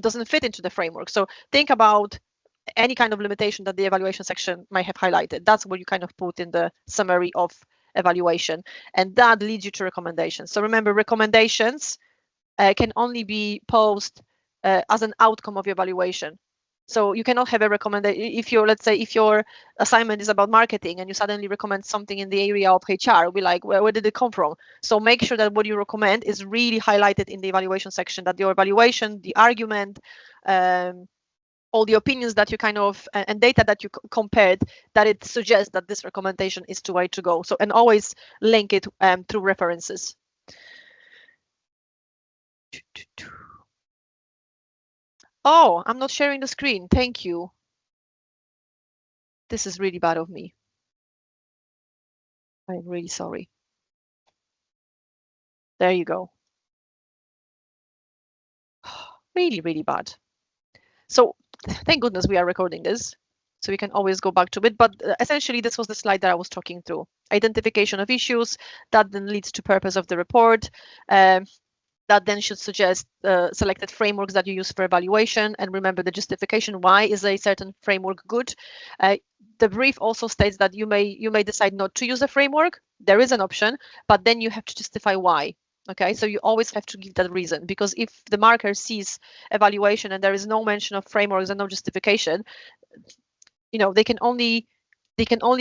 A: doesn't fit into the framework. So think about any kind of limitation that the evaluation section might have highlighted. That's what you kind of put in the summary of evaluation, and that leads you to recommendations. So remember, recommendations can only be posed as an outcome of your evaluation. So you cannot have a recommendation if let's say if your assignment is about marketing and you suddenly recommend something in the area of HR. We're like, where did it come from? So make sure that what you recommend is really highlighted in the evaluation section, that your evaluation, the argument, all the opinions that you kind of and data that you compared, that it suggests that this recommendation is the way to go. So, and always link it through references. Oh, I'm not sharing the screen. Thank you. This is really bad of me. I'm really sorry. There you go. Really, really bad. So thank goodness we are recording this, so we can always go back to it. But essentially, this was the slide that I was talking through. Identification of issues, that then leads to purpose of the report. That then should suggest selected frameworks that you use for evaluation. And remember the justification, why is a certain framework good? The brief also states that you may decide not to use a framework. There is an option, but then you have to justify why. Okay, so you always have to give that reason, because if the marker sees evaluation and there is no mention of frameworks and no justification, they can only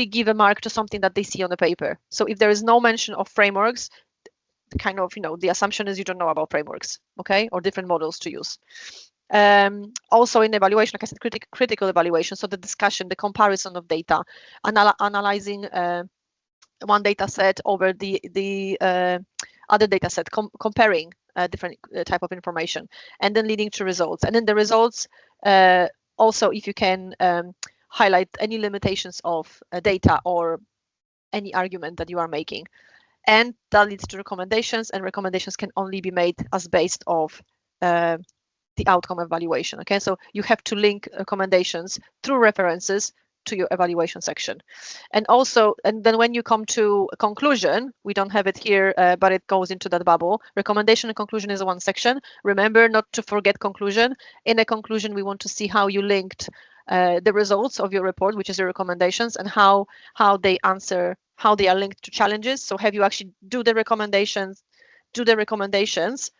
A: give a mark to something that they see on the paper. So if there is no mention of frameworks, kind of the assumption is you don't know about frameworks, okay, or different models to use. Also in evaluation, like I said, critical evaluation, so the discussion, the comparison of data, analyzing one data set over the other data set, comparing different type of information, and then leading to results. And then the results, also if you can highlight any limitations of data or any argument that you are making. And that leads to recommendations, and recommendations can only be made as based of the outcome evaluation. Okay, so you have to link recommendations through references to your evaluation section. And also, and then when you come to a conclusion, we don't have it here, but it goes into that bubble. Recommendation and conclusion is one section. Remember not to forget conclusion. In a conclusion, we want to see how you linked the results of your report, which is your recommendations, and how they answer, how they are linked to challenges. So have you actually do the recommendations,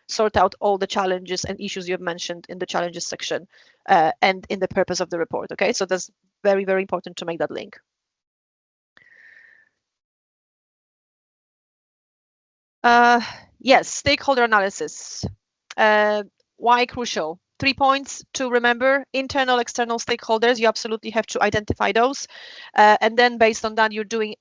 A: sort out all the challenges and issues you have mentioned in the challenges section and in the purpose of the report. Okay, so that's very, very important to make that link. Yes, stakeholder analysis. Why crucial? 3 points to remember: internal, external stakeholders. You absolutely have to identify those. And then based on that, you're doing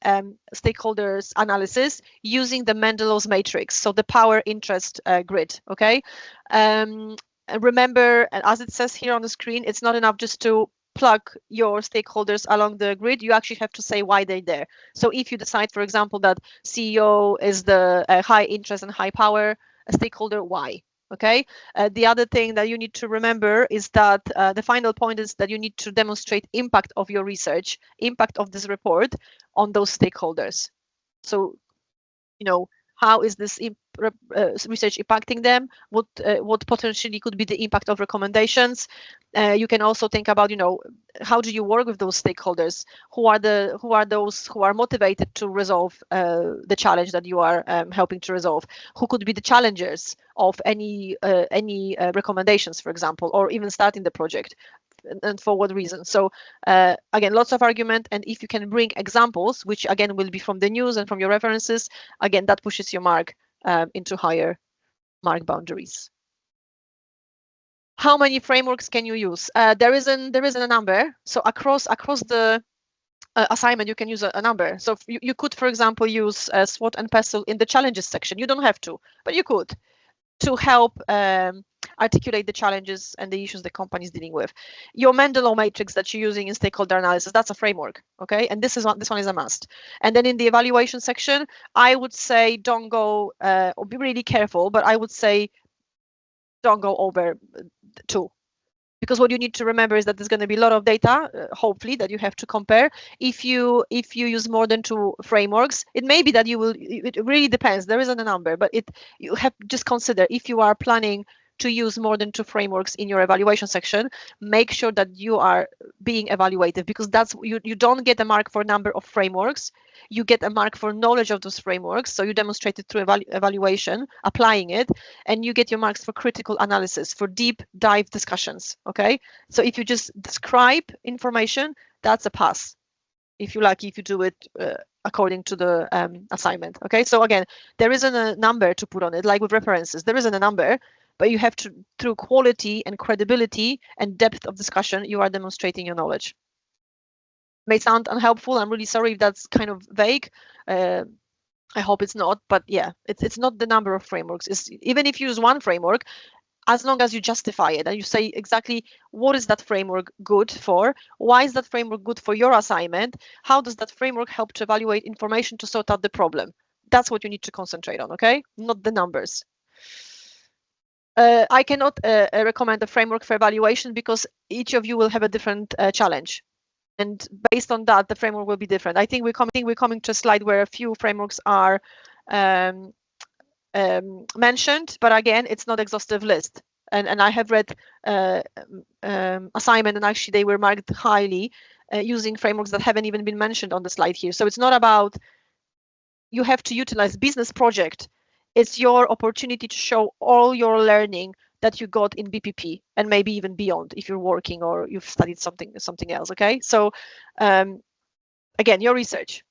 A: stakeholders analysis using the Mendelow's matrix, so the power interest grid, okay? And remember, as it says here on the screen, it's not enough just to plug your stakeholders along the grid. You actually have to say why they're there. So if you decide, for example, that CEO is the high interest and high power stakeholder, why? Okay. The other thing that you need to remember is that the final point is that you need to demonstrate impact of your research, impact of this report on those stakeholders. So, you know, how is this research impacting them? What potentially could be the impact of recommendations? You can also think about, you know, how do you work with those stakeholders? Who are those who are motivated to resolve the challenge that you are helping to resolve? Who could be the challengers of any recommendations, for example, or even starting the project? And for what reason? So again, lots of argument, and if you can bring examples, which again will be from the news and from your references, again that pushes your mark into higher mark boundaries. How many frameworks can you use? There isn't a number. So across the assignment, you can use a number. So you could, for example, use SWOT and PESTLE in the challenges section. You don't have to, but you could, to help articulate the challenges and the issues the company is dealing with. Your Mendelov matrix that you're using in stakeholder analysis, that's a framework, okay? And this one is a must. And then in the evaluation section, I would say don't go, or be really careful, but I would say don't go over 2. Because what you need to remember is that there's going to be a lot of data, hopefully, that you have to compare. If you use more than 2 frameworks, it may be that you will. It really depends. There isn't a number, but you have just consider if you are planning to use more than 2 frameworks in your evaluation section, make sure that you are being evaluative, because that's you don't get a mark for number of frameworks. You get a mark for knowledge of those frameworks. So you demonstrate it through evaluation, applying it, and you get your marks for critical analysis, for deep dive discussions. Okay. So if you just describe information, that's a pass. If you're lucky, if you do it according to the assignment. Okay. So again, there isn't a number to put on it, like with references, there isn't a number, but you have to, through quality and credibility and depth of discussion, you are demonstrating your knowledge. May sound unhelpful. I'm really sorry if that's kind of vague. I hope it's not, but yeah, it's not the number of frameworks. Even if you use 1 framework, as long as you justify it and you say exactly what is that framework good for, why is that framework good for your assignment, how does that framework help to evaluate information to sort out the problem? That's what you need to concentrate on, okay? Not the numbers. I cannot recommend a framework for evaluation because each of you will have a different challenge. And based on that, the framework will be different. I think we're coming to a slide where a few frameworks are mentioned, but again, it's not exhaustive list. And I have read assignment, and actually they were marked highly using frameworks that haven't even been mentioned on the slide here. So it's not about you have to utilize business project. It's your opportunity to show all your learning that you got in BPP and maybe even beyond if you're working or you've studied something else. Okay, so again, your research.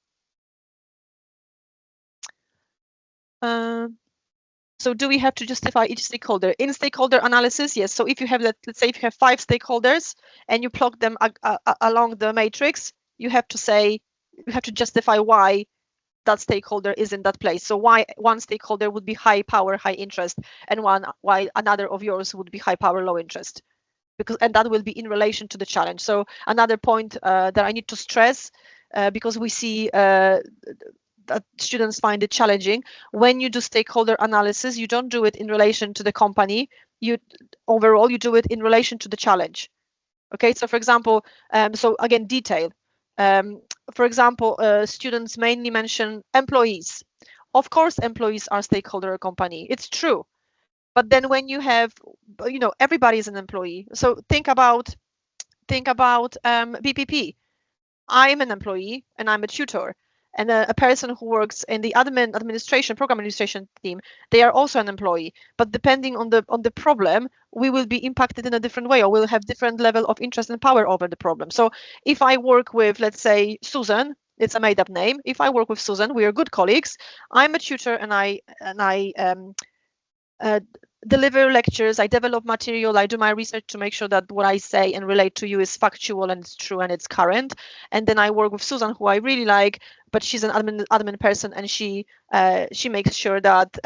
A: So do we have to justify each stakeholder in stakeholder analysis? Yes. So if you have, let's say if you have 5 stakeholders and you plug them along the matrix, you have to justify why that stakeholder is in that place. So why one stakeholder would be high power, high interest, and why another of yours would be high power, low interest. and that will be in relation to the challenge. So another point that I need to stress, because we see that students find it challenging, when you do stakeholder analysis, you don't do it in relation to the company. You do it in relation to the challenge. Okay, so for example, so again, detail. For example, students mainly mention employees. Of course, employees are stakeholder company. It's true. But then when you have, everybody is an employee. So think about BPP. I'm an employee and I'm a tutor, and a person who works in the program administration team, they are also an employee. But depending on the problem, we will be impacted in a different way, or we'll have different level of interest and power over the problem. So if I work with, let's say, Susan, it's a made-up name. If I work with Susan, we are good colleagues. I'm a tutor, and I deliver lectures, I develop material, I do my research to make sure that what I say and relate to you is factual and it's true and it's current. And then I work with Susan, who I really like, but she's an admin person, and she makes sure that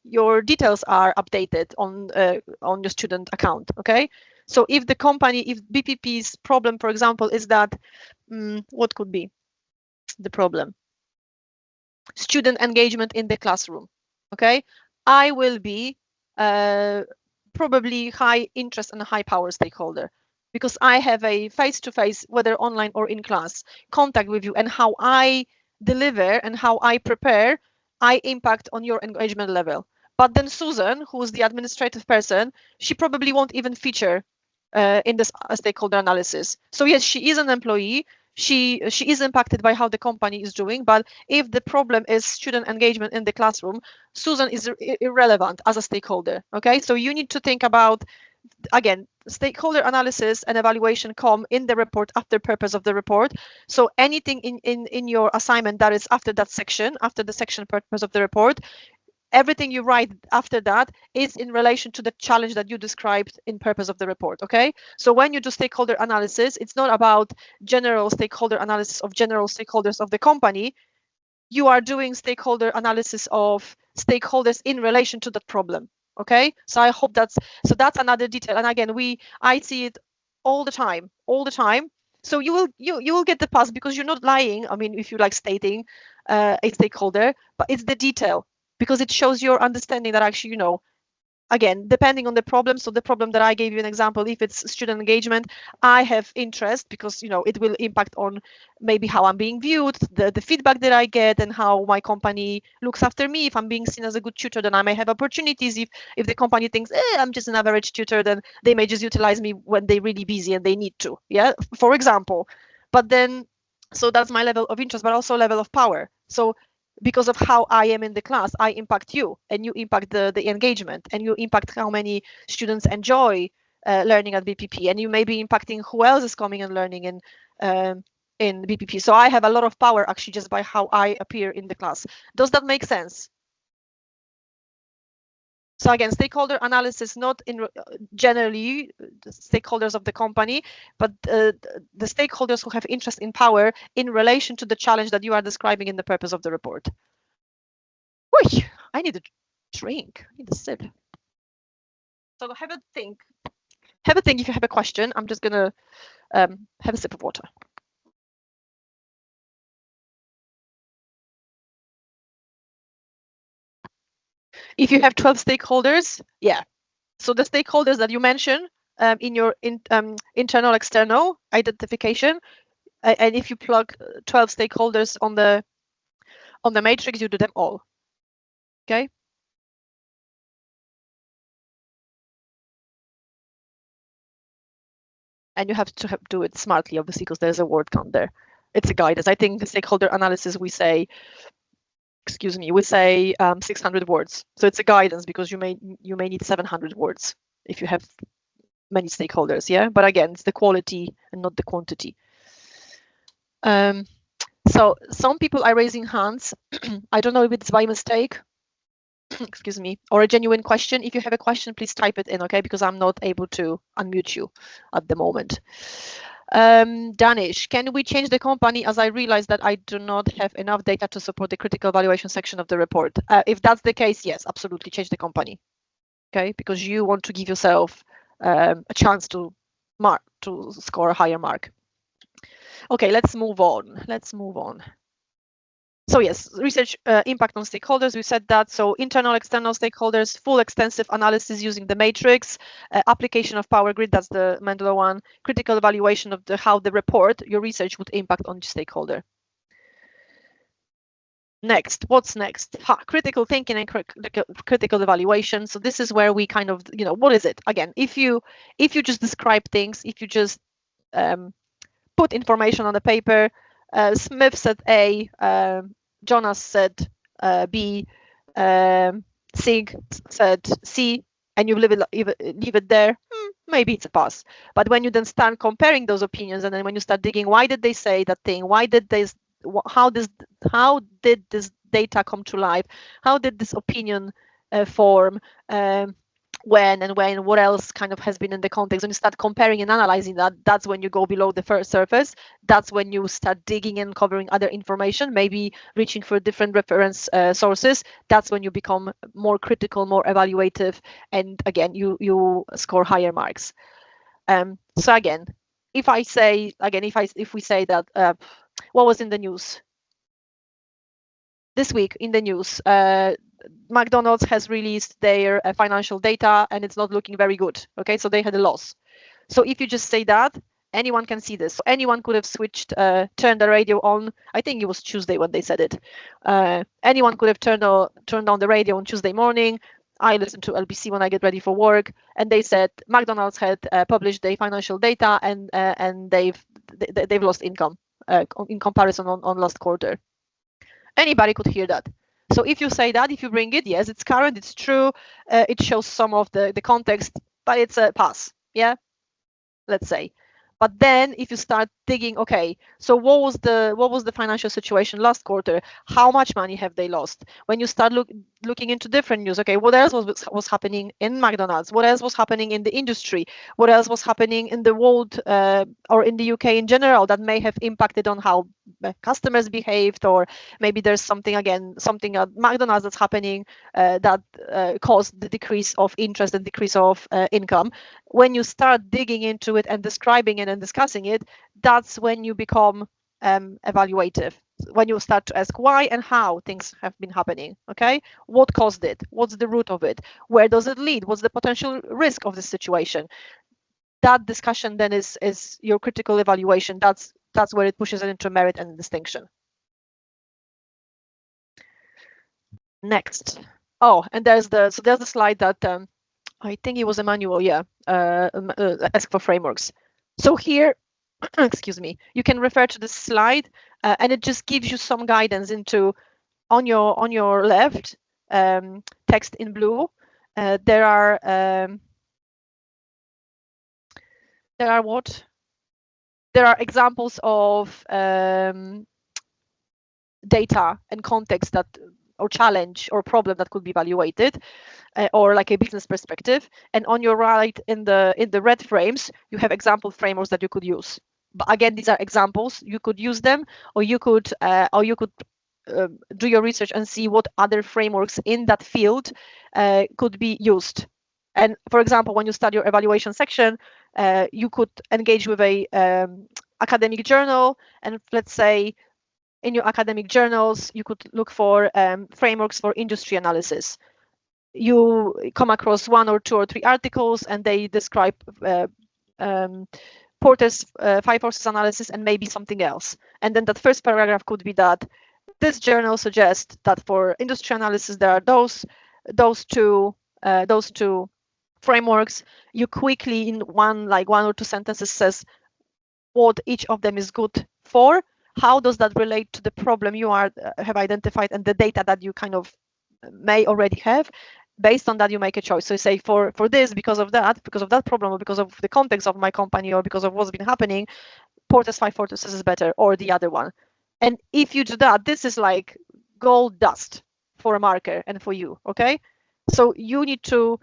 A: your details are updated on your student account. Okay, so if BPP's problem, for example, is that what could be the problem? Student engagement in the classroom. Okay, I will be probably high interest and high power stakeholder, because I have a face-to-face, whether online or in class, contact with you, and how I deliver and how I prepare, I impact on your engagement level. But then Susan, who's the administrative person, she probably won't even feature in this stakeholder analysis. So yes, she is an employee. She is impacted by how the company is doing, but if the problem is student engagement in the classroom, Susan is irrelevant as a stakeholder. Okay, so you need to think about, again, stakeholder analysis and evaluation come in the report after purpose of the report. So anything in your assignment that is after that section, after the section purpose of the report, everything you write after that is in relation to the challenge that you described in purpose of the report. Okay, so when you do stakeholder analysis, it's not about general stakeholder analysis of general stakeholders of the company. You are doing stakeholder analysis of stakeholders in relation to that problem. Okay, so I hope that's another detail. And again, I see it all the time. So you will get the pass because you're not lying. I mean, if you like stating a stakeholder, but it's the detail, because it shows your understanding that actually, again, depending on the problem. So the problem that I gave you an example, if it's student engagement, I have interest because, it will impact on maybe how I'm being viewed, the feedback that I get, and how my company looks after me. If I'm being seen as a good tutor, then I may have opportunities. If the company thinks, I'm just an average tutor, then they may just utilize me when they're really busy and they need to, for example. But then, so that's my level of interest, but also level of power. So because of how I am in the class, I impact you, and you impact the engagement, and you impact how many students enjoy learning at BPP, and you may be impacting who else is coming and learning in BPP. So I have a lot of power actually just by how I appear in the class. Does that make sense? So again, stakeholder analysis, not in generally the stakeholders of the company, but the stakeholders who have interest in power in relation to the challenge that you are describing in the purpose of the report. Whoosh, I need a drink. I need a sip. So have a think. Have a think. If you have a question, I'm just gonna have a sip of water. If you have 12 stakeholders, yeah. So the stakeholders that you mentioned in your internal external identification, and if you plug 12 stakeholders on the matrix, you do them all. Okay. And you have to do it smartly, obviously, because there's a word count there. It's a guidance. I think the stakeholder analysis, we say 600 words. So it's a guidance because you may need 700 words if you have many stakeholders. Yeah, but again, it's the quality and not the quantity. So some people are raising hands. I don't know if it's by mistake, excuse me, or a genuine question. If you have a question, please type it in, okay? Because I'm not able to unmute you at the moment. Danish, can we change the company, as I realized that I do not have enough data to support the critical evaluation section of the report? If that's the case, yes, absolutely change the company, okay? Because you want to give yourself a chance to score a higher mark. Okay, let's move on. So yes, research impact on stakeholders, we said that. So internal, external stakeholders, full extensive analysis using the matrix, application of Power Grid, that's the Mendeley one, critical evaluation of how the report, your research would impact on the stakeholder. Next, what's next? Critical thinking and critical evaluation. So this is where we kind of, what is it? Again, if you just describe things, if you just put information on the paper, Smith said A, Jonas said B, Sig said C, and you leave it there, maybe it's a pass. But when you then start comparing those opinions, and then when you start digging, why did they say that thing? Why did this? How did this data come to life? How did this opinion form? When, what else kind of has been in the context. When you start comparing and analyzing that, that's when you go below the first surface. That's when you start digging and covering other information, maybe reaching for different reference sources. That's when you become more critical, more evaluative, and again, you score higher marks. So again, if we say that, what was in the news this week in the news? McDonald's has released their financial data and it's not looking very good. Okay, so they had a loss. So if you just say that, anyone can see this. So anyone could have switched, turned the radio on. I think it was Tuesday when they said it. Anyone could have turned on the radio on Tuesday morning. I listen to LBC when I get ready for work, and they said McDonald's had published their financial data and they've lost income in comparison on last quarter. Anybody could hear that. So if you say that, if you bring it, yes, it's current, it's true, it shows some of the context, but it's a pass, yeah, let's say. But then if you start digging, okay, so what was the financial situation last quarter? How much money have they lost? When you start looking into different news, okay, what else was happening in McDonald's? What else was happening in the industry? What else was happening in the world or in the UK in general that may have impacted on how customers behaved? Or maybe there's something at McDonald's that's happening that caused the decrease of interest and decrease of income. When you start digging into it and describing it and discussing it, that's when you become evaluative. When you start to ask why and how things have been happening, okay? What caused it? What's the root of it? Where does it lead? What's the potential risk of the situation? That discussion then is your critical evaluation. That's where it pushes it into merit and distinction. Next. Oh, and there's the slide that I think it was Emmanuel, yeah, ask for frameworks. So here, excuse me, you can refer to this slide and it just gives you some guidance into, on your left, text in blue, there are examples of data and context that, or challenge or problem that could be evaluated, or like a business perspective. And on your right, in the red frames, you have example frameworks that you could use. But again, these are examples. You could use them, or you could do your research and see what other frameworks in that field could be used. And for example, when you start your evaluation section, you could engage with a academic journal, and let's say in your academic journals, you could look for frameworks for industry analysis. You come across 1 or 2 or 3 articles and they describe Porter's 5 forces analysis and maybe something else. And then that first paragraph could be that this journal suggests that for industry analysis, there are those two frameworks. You quickly in one or 2 sentences says what each of them is good for. How does that relate to the problem you have identified and the data that you kind of may already have? Based on that, you make a choice. So you say for this, because of that problem, or because of the context of my company, or because of what's been happening, Porter's 5 forces is better, or the other one. And if you do that, this is like gold dust for a marker and for you, okay? So you need to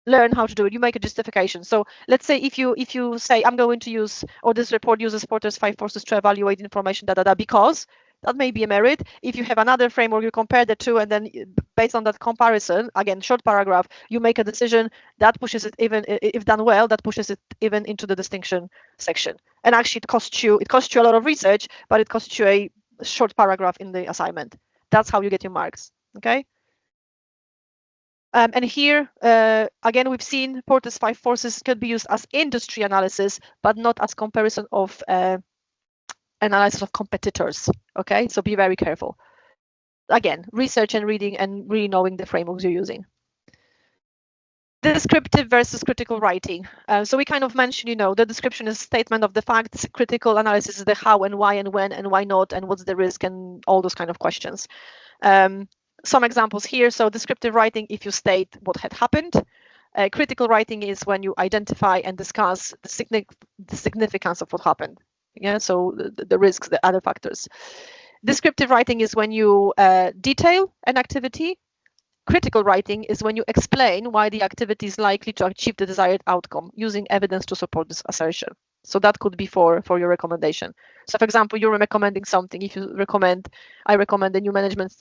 A: learn how to do it. You make a justification. So let's say if you say I'm going to use, or this report uses Porter's 5 forces to evaluate information, because that may be a merit. If you have another framework, you compare the two, and then based on that comparison, again, short paragraph, you make a decision that pushes it even, if done well, that pushes it even into the distinction section. And actually it costs you a lot of research, but it costs you a short paragraph in the assignment. That's how you get your marks, okay? And here, again, we've seen Porter's 5 forces could be used as industry analysis, but not as comparison of analysis of competitors, okay? So be very careful. Again, research and reading and really knowing the frameworks you're using. Descriptive versus critical writing. So we kind of mentioned, the description is statement of the facts, critical analysis is the how and why and when and why not and what's the risk and all those kind of questions. Some examples here. So descriptive writing, if you state what had happened. Critical writing is when you identify and discuss the significance of what happened. Yeah, so the risks, the other factors. Descriptive writing is when you detail an activity. Critical writing is when you explain why the activity is likely to achieve the desired outcome using evidence to support this assertion. So that could be for your recommendation. So for example, you're recommending something. If you recommend, I recommend a new management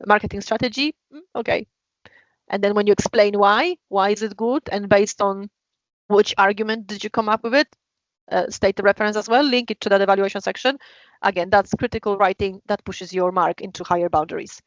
A: marketing strategy. Okay. And then when you explain why is it good and based on which argument did you come up with it, state the reference as well, link it to that evaluation section. Again, that's critical writing that pushes your mark into higher boundaries.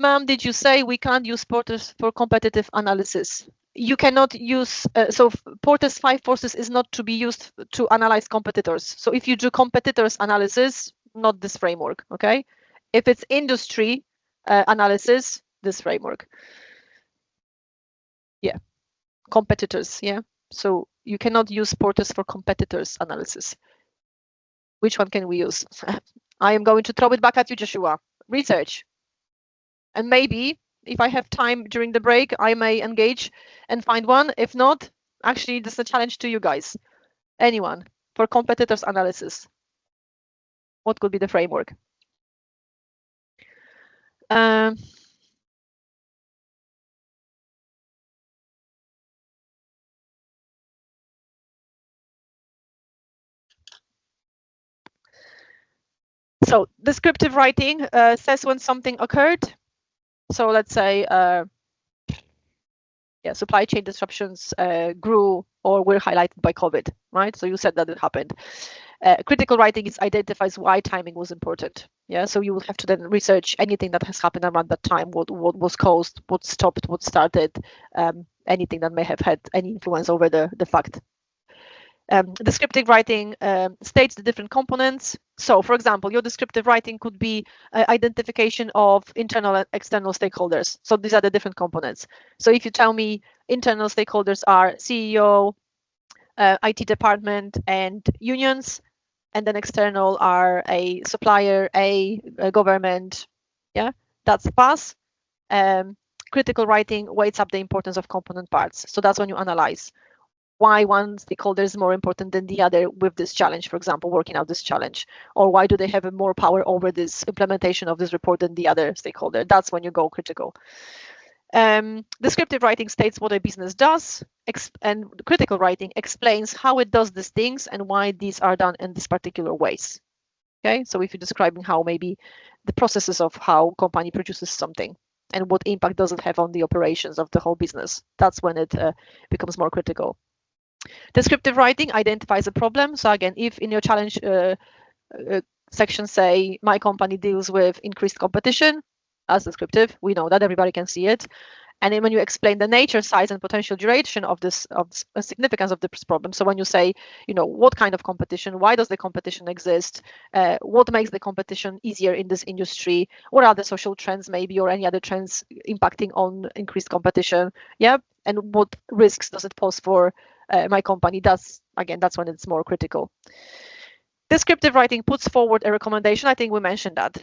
A: Ma'am, did you say we can't use Porter's for competitive analysis? You cannot use, so Porter's 5 forces is not to be used to analyze competitors. So if you do competitors analysis, not this framework, okay? If it's industry analysis, this framework. Yeah, competitors, yeah. So you cannot use Porter's for competitors analysis. Which one can we use? I am going to throw it back at you, Joshua. Research. And maybe if I have time during the break, I may engage and find one. If not, actually, this is a challenge to you guys. Anyone for competitors analysis. What could be the framework? So descriptive writing says when something occurred. So let's say, supply chain disruptions grew or were highlighted by COVID, right? So you said that it happened. Critical writing identifies why timing was important. Yeah, so you will have to then research anything that has happened around that time, what was caused, what stopped, what started, anything that may have had any influence over the fact. Descriptive writing states the different components. So, for example, your descriptive writing could be identification of internal and external stakeholders. So these are the different components. So if you tell me internal stakeholders are CEO, IT department, and unions, and then external are a supplier, a government, yeah, that's a pass. Critical writing weights up the importance of component parts. So that's when you analyze why one stakeholder is more important than the other with this challenge, for example, working out this challenge, or why do they have more power over this implementation of this report than the other stakeholder. That's when you go critical. Descriptive writing states what a business does, and critical writing explains how it does these things and why these are done in these particular ways. Okay, so if you're describing how maybe the processes of how company produces something and what impact does it have on the operations of the whole business, that's when it becomes more critical. Descriptive writing identifies a problem. So again, if in your challenge section say, my company deals with increased competition, as descriptive, we know that everybody can see it. And then when you explain the nature, size, and potential duration of this, of significance of this problem. So when you say, what kind of competition, why does the competition exist, what makes the competition easier in this industry, what are the social trends maybe, or any other trends impacting on increased competition, yeah, and what risks does it pose for my company? That's when it's more critical. Descriptive writing puts forward a recommendation. I think we mentioned that,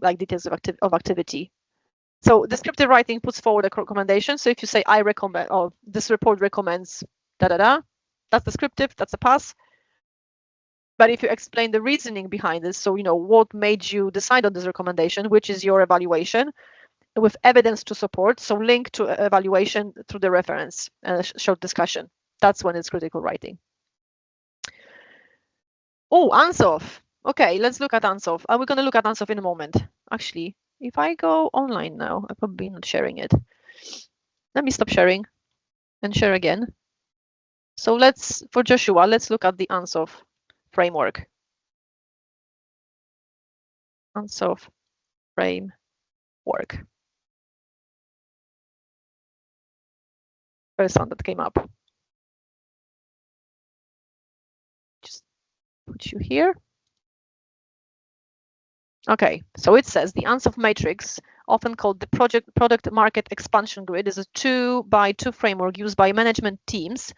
A: like details of activity. So descriptive writing puts forward a recommendation. So if you say, I recommend, or this report recommends, that's descriptive, that's a pass. But if you explain the reasoning behind this, so, what made you decide on this recommendation, which is your evaluation, with evidence to support, so link to evaluation through the reference and a short discussion, that's when it's critical writing. Oh, Ansoff. Okay, let's look at Ansoff. We're going to look at Ansoff in a moment. Actually, if I go online now, I'm probably not sharing it. Let me stop sharing and share again. So for Joshua, let's look at the Ansoff framework. Ansoff framework. First one that came up. Just put you here. Okay, so it says the Ansoff matrix, often called the product market expansion grid, is a 2x2 framework used by management teams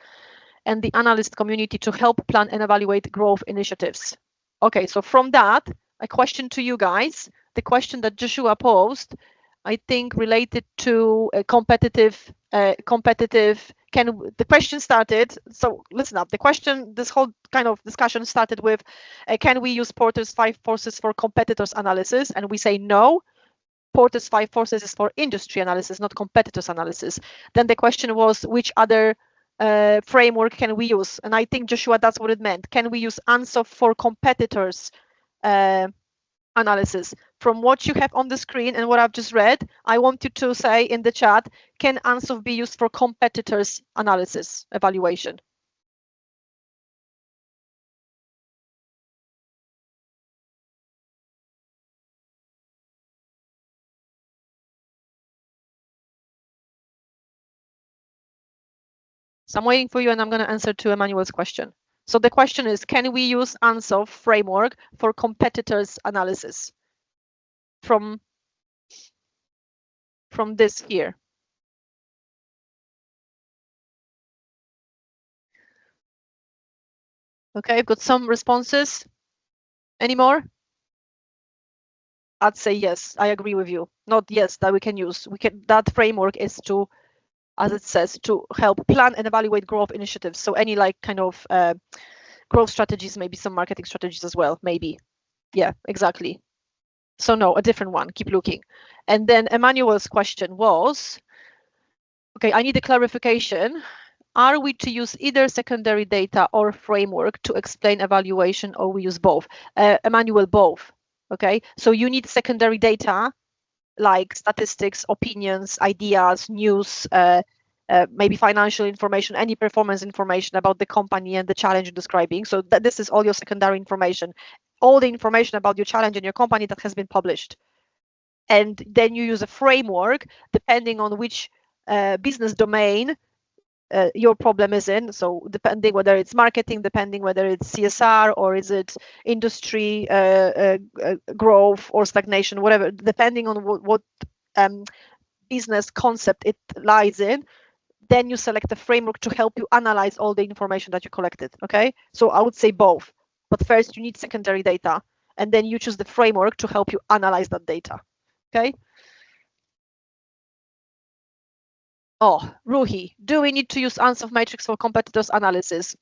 A: and the analyst community to help plan and evaluate growth initiatives. Okay, so from that, a question to you guys. The question that Joshua posed, I think, related to a competitive. The question started. So listen up. The question, this whole kind of discussion started with, can we use Porter's 5 forces for competitors analysis? And we say no. Porter's 5 forces is for industry analysis, not competitors analysis. Then the question was, which other framework can we use? And I think, Joshua, that's what it meant. Can we use Ansoff for competitors analysis? From what you have on the screen and what I've just read, I want you to say in the chat, can Ansoff be used for competitors analysis evaluation? So I'm waiting for you and I'm going to answer to Emmanuel's question. So the question is, can we use Ansoff framework for competitors analysis from this here? Okay, I've got some responses. Any more? I'd say yes, I agree with you. Not yes, that we can use. That framework is to, as it says, to help plan and evaluate growth initiatives. So any like kind of growth strategies, maybe some marketing strategies as well, maybe. Yeah, exactly. So no, a different one, keep looking. And then Emmanuel's question was, okay, I need a clarification. Are we to use either secondary data or framework to explain evaluation, or we use both? Emmanuel, both. Okay, so you need secondary data like statistics, opinions, ideas, news, maybe financial information, any performance information about the company and the challenge you're describing. So this is all your secondary information, all the information about your challenge and your company that has been published. And then you use a framework depending on which business domain your problem is in. So depending whether it's marketing, depending whether it's CSR or is it industry growth or stagnation, whatever, depending on what business concept it lies in, then you select a framework to help you analyze all the information that you collected. Okay, so I would say both, but first you need secondary data and then you choose the framework to help you analyze that data. Okay. Oh, Ruhi, do we need to use Ansoff matrix for competitors analysis?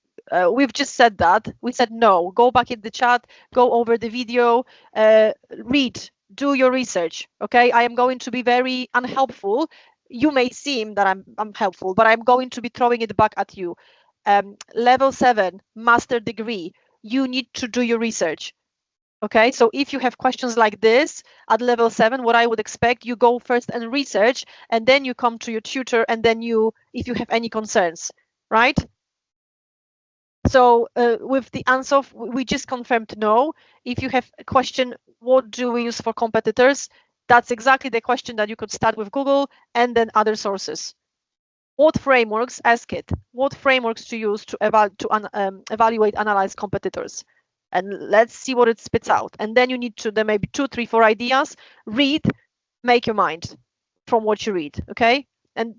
A: We've just said that. We said no. Go back in the chat, go over the video, read, do your research. Okay, I am going to be very unhelpful. You may seem that I'm helpful, but I'm going to be throwing it back at you. Level 7, master degree. You need to do your research. Okay, so if you have questions like this at level 7, what I would expect, you go first and research, and then you come to your tutor, and then if you have any concerns, right? So with the Ansoff, we just confirmed no. If you have a question, what do we use for competitors? That's exactly the question that you could start with Google and then other sources. What frameworks, ask it, what frameworks to use to evaluate, analyze competitors? And let's see what it spits out. And then you need to, there may be 2, 3, 4 ideas, read, make your mind from what you read, okay? And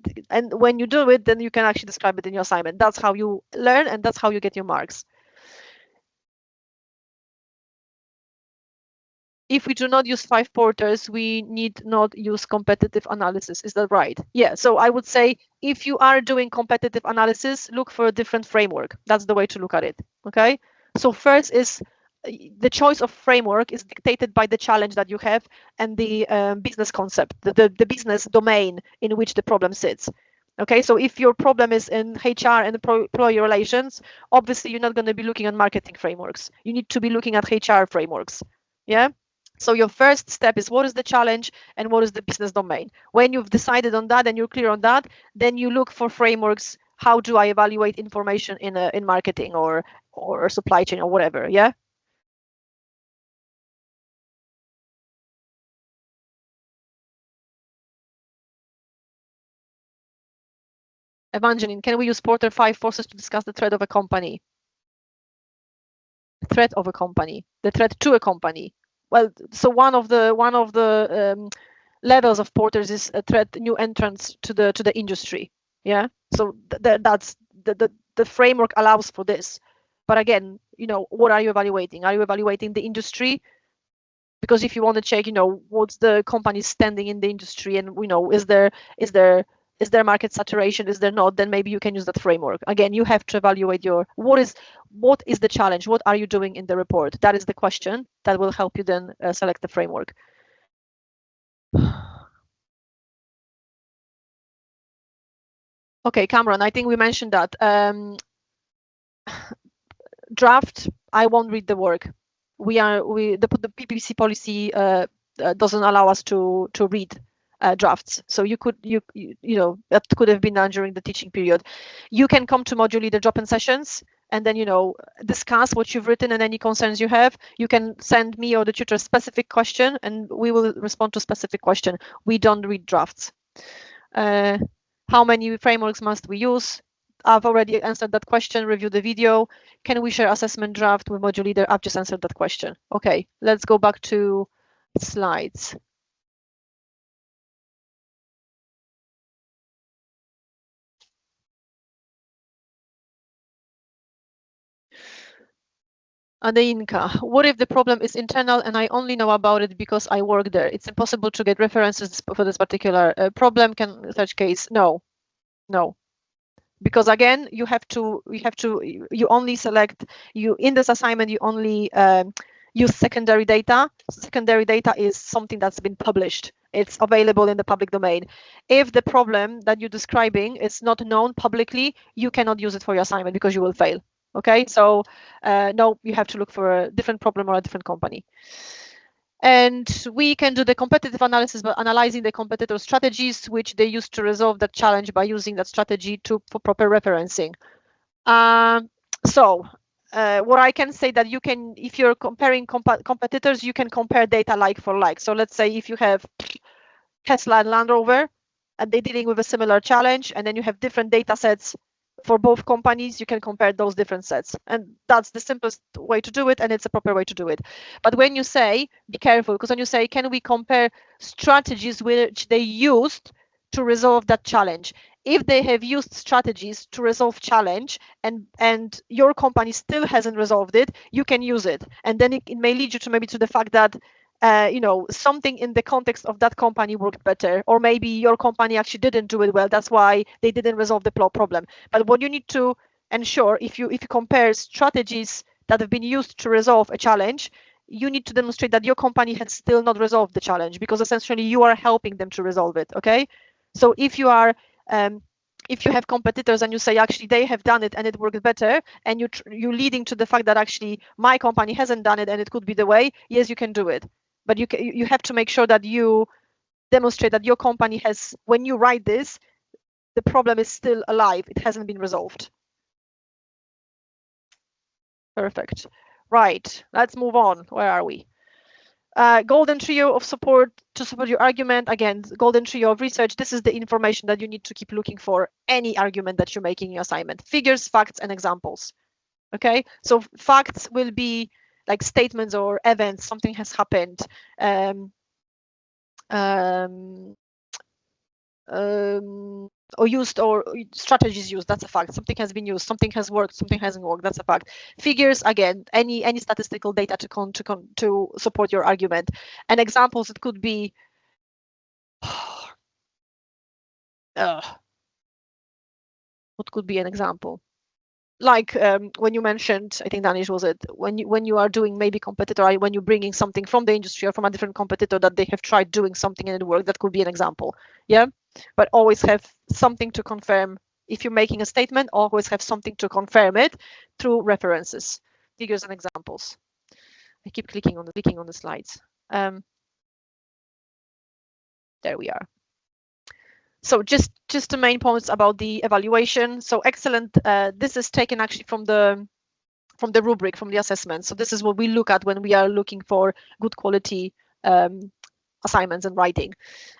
A: when you do it, then you can actually describe it in your assignment. That's how you learn and that's how you get your marks. If we do not use 5 Porters, we need not use competitive analysis. Is that right? Yeah, so I would say if you are doing competitive analysis, look for a different framework. That's the way to look at it, okay? So first is the choice of framework is dictated by the challenge that you have and the business concept, the business domain in which the problem sits. Okay, so if your problem is in HR and employee relations, obviously you're not going to be looking at marketing frameworks. You need to be looking at HR frameworks. Yeah. So your first step is what is the challenge and what is the business domain. When you've decided on that and you're clear on that, then you look for frameworks. How do I evaluate information in marketing or supply chain or whatever? Yeah. Evangeline, can we use Porter 5 forces to discuss the threat of a company? Threat of a company, the threat to a company. Well, so one of the levels of Porters is a threat, new entrants to the industry. Yeah, so that's the framework allows for this. But again, what are you evaluating? Are you evaluating the industry? Because if you want to check, what's the company standing in the industry, and is there market saturation, is there not, then maybe you can use that framework. Again, you have to evaluate what is the challenge, what are you doing in the report? That is the question that will help you then select the framework. Okay, Cameron, I think we mentioned that. Draft, I won't read the work. The PPC policy doesn't allow us to read drafts. So you know that could have been done during the teaching period. You can come to module leader drop-in sessions and then discuss what you've written and any concerns you have. You can send me or the tutor a specific question and we will respond to specific question. We don't read drafts. How many frameworks must we use? I've already answered that question. Review the video. Can we share assessment draft with module leader? I've just answered that question. Okay, let's go back to slides. Adeinka, what if the problem is internal and I only know about it because I work there? It's impossible to get references for this particular problem. Can such case? No. Because again, you only select, in this assignment, you only use secondary data. Secondary data is something that's been published. It's available in the public domain. If the problem that you're describing is not known publicly, you cannot use it for your assignment because you will fail. Okay, so no, you have to look for a different problem or a different company. And we can do the competitive analysis by analyzing the competitor strategies, which they use to resolve that challenge by using that strategy for proper referencing. What I can say that you can, if you're comparing competitors, you can compare data like for like. So let's say if you have Tesla and Land Rover, and they're dealing with a similar challenge, and then you have different data sets for both companies, you can compare those different sets. And that's the simplest way to do it, and it's a proper way to do it. But when you say, be careful, because when you say, can we compare strategies which they used to resolve that challenge? If they have used strategies to resolve challenge and your company still hasn't resolved it, you can use it. And then it may lead you to maybe to the fact that something in the context of that company worked better, or maybe your company actually didn't do it well. That's why they didn't resolve the problem. But what you need to ensure, if you compare strategies that have been used to resolve a challenge, you need to demonstrate that your company has still not resolved the challenge, because essentially you are helping them to resolve it. Okay, so if you have competitors and you say actually they have done it and it worked better, and you're leading to the fact that actually my company hasn't done it and it could be the way, yes, you can do it. But you have to make sure that you demonstrate that your company has, when you write this, the problem is still alive. It hasn't been resolved. Perfect. Right. Let's move on. Where are we? Golden trio of support to support your argument. Again, golden trio of research. This is the information that you need to keep looking for any argument that you're making in your assignment. Figures, facts, and examples. Okay. So facts will be like statements or events. Something has happened. Or used, or strategies used, that's a fact. Something has been used, something has worked, something hasn't worked, that's a fact. Figures, again, any statistical data to support your argument. And examples, it could be what could be an example? like when you mentioned, I think Danish was it, when you are doing maybe competitor, when you're bringing something from the industry or from a different competitor that they have tried doing something and it worked, that could be an example. Yeah, but always have something to confirm. If you're making a statement, always have something to confirm it through references, figures and examples. I keep clicking on the slides. There we are. So just the main points about the evaluation. So excellent. This is taken actually from the rubric, from the assessment. So this is what we look at when we are looking for good quality assignments and writing.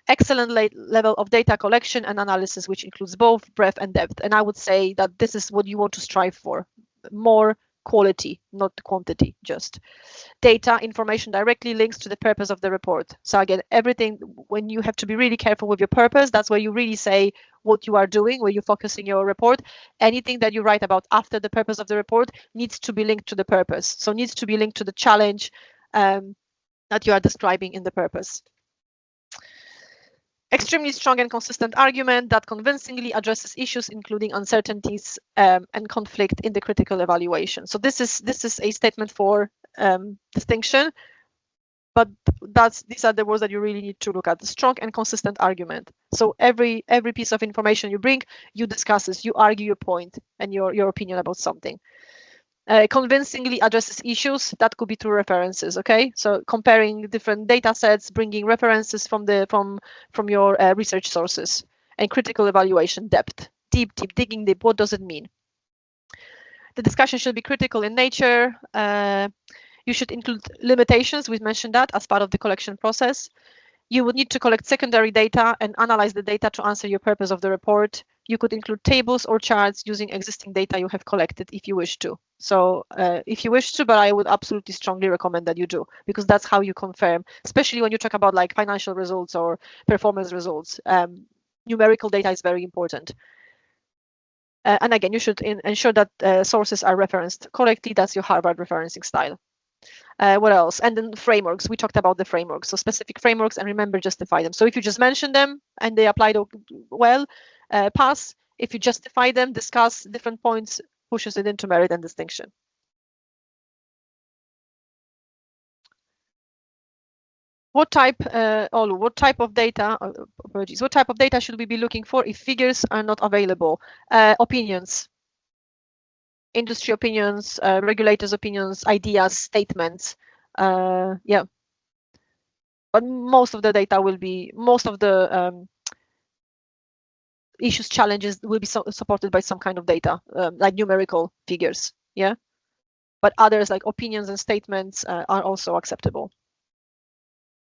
A: Excellent level of data collection and analysis, which includes both breadth and depth. And I would say that this is what you want to strive for. More quality, not quantity, just. Data information directly links to the purpose of the report. So again, everything, when you have to be really careful with your purpose, that's where you really say what you are doing, where you focus in your report. Anything that you write about after the purpose of the report needs to be linked to the purpose. So needs to be linked to the challenge that you are describing in the purpose. Extremely strong and consistent argument that convincingly addresses issues, including uncertainties and conflict in the critical evaluation. So this is a statement for distinction, but these are the words that you really need to look at. The strong and consistent argument. So every piece of information you bring, you discuss this, you argue your point and your opinion about something. Convincingly addresses issues, that could be through references. Okay, so comparing different data sets, bringing references from your research sources. And critical evaluation, depth, deep digging deep. What does it mean? The discussion should be critical in nature. You should include limitations. We've mentioned that as part of the collection process. You would need to collect secondary data and analyze the data to answer your purpose of the report. You could include tables or charts using existing data you have collected if you wish to. So if you wish to, but I would absolutely strongly recommend that you do, because that's how you confirm, especially when you talk about like financial results or performance results. Numerical data is very important. And again, you should ensure that sources are referenced correctly. That's your Harvard referencing style. What else? And then frameworks. We talked about the frameworks. So specific frameworks, and remember, justify them. So if you just mention them and they applied well, pass. If you justify them, discuss different points, pushes it into merit and distinction. What type of data, apologies, what type of data should we be looking for if figures are not available? Opinions. Industry opinions, regulators' opinions, ideas, statements. Yeah. But most of the data will be, most of the issues, challenges will be supported by some kind of data, like numerical figures. Yeah. But others like opinions and statements are also acceptable.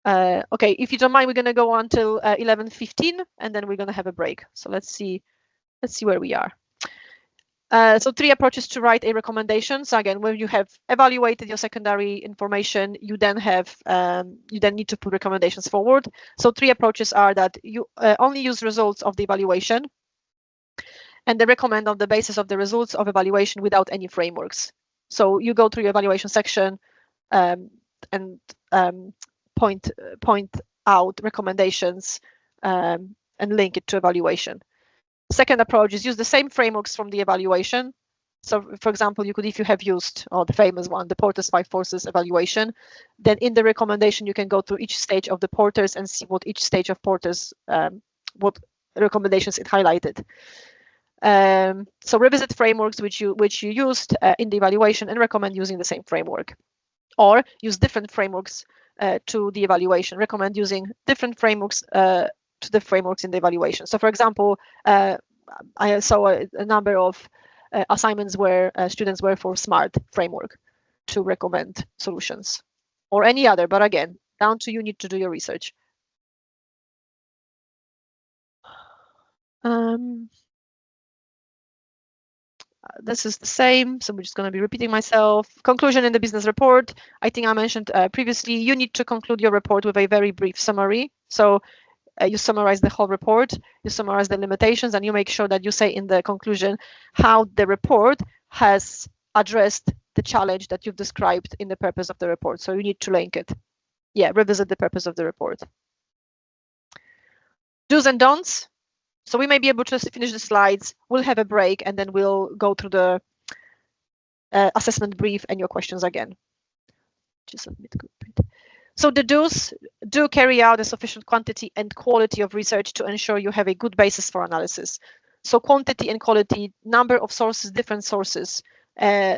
A: Okay, if you don't mind, we're going to go on till 11:15 and then we're going to have a break. So let's see where we are. So 3 approaches to write a recommendation. So again, when you have evaluated your secondary information, you then need to put recommendations forward. So 3 approaches are that you only use results of the evaluation, and they recommend on the basis of the results of evaluation without any frameworks. So you go through your evaluation section and point out recommendations and link it to evaluation. Second approach is use the same frameworks from the evaluation. So for example, you could, if you have used the famous one, the Porter's 5 forces evaluation, then in the recommendation, you can go through each stage of the Porter's and see what each stage of Porter's, what recommendations it highlighted. So revisit frameworks which you used in the evaluation and recommend using the same framework, or use different frameworks to the evaluation. Recommend using different frameworks to the frameworks in the evaluation. So for example, I saw a number of assignments where students were for SMART framework to recommend solutions, or any other, but again, down to you, need to do your research. This is the same, so we're just going to be repeating myself. Conclusion in the business report. I think I mentioned previously, you need to conclude your report with a very brief summary. So you summarize the whole report, you summarize the limitations, and you make sure that you say in the conclusion how the report has addressed the challenge that you've described in the purpose of the report. So you need to link it. Yeah, revisit the purpose of the report. Do's and don'ts. So we may be able to finish the slides. We'll have a break and then we'll go through the assessment brief and your questions again. Just submit good print. So the do's: do carry out a sufficient quantity and quality of research to ensure you have a good basis for analysis. So quantity and quality, number of sources, different sources,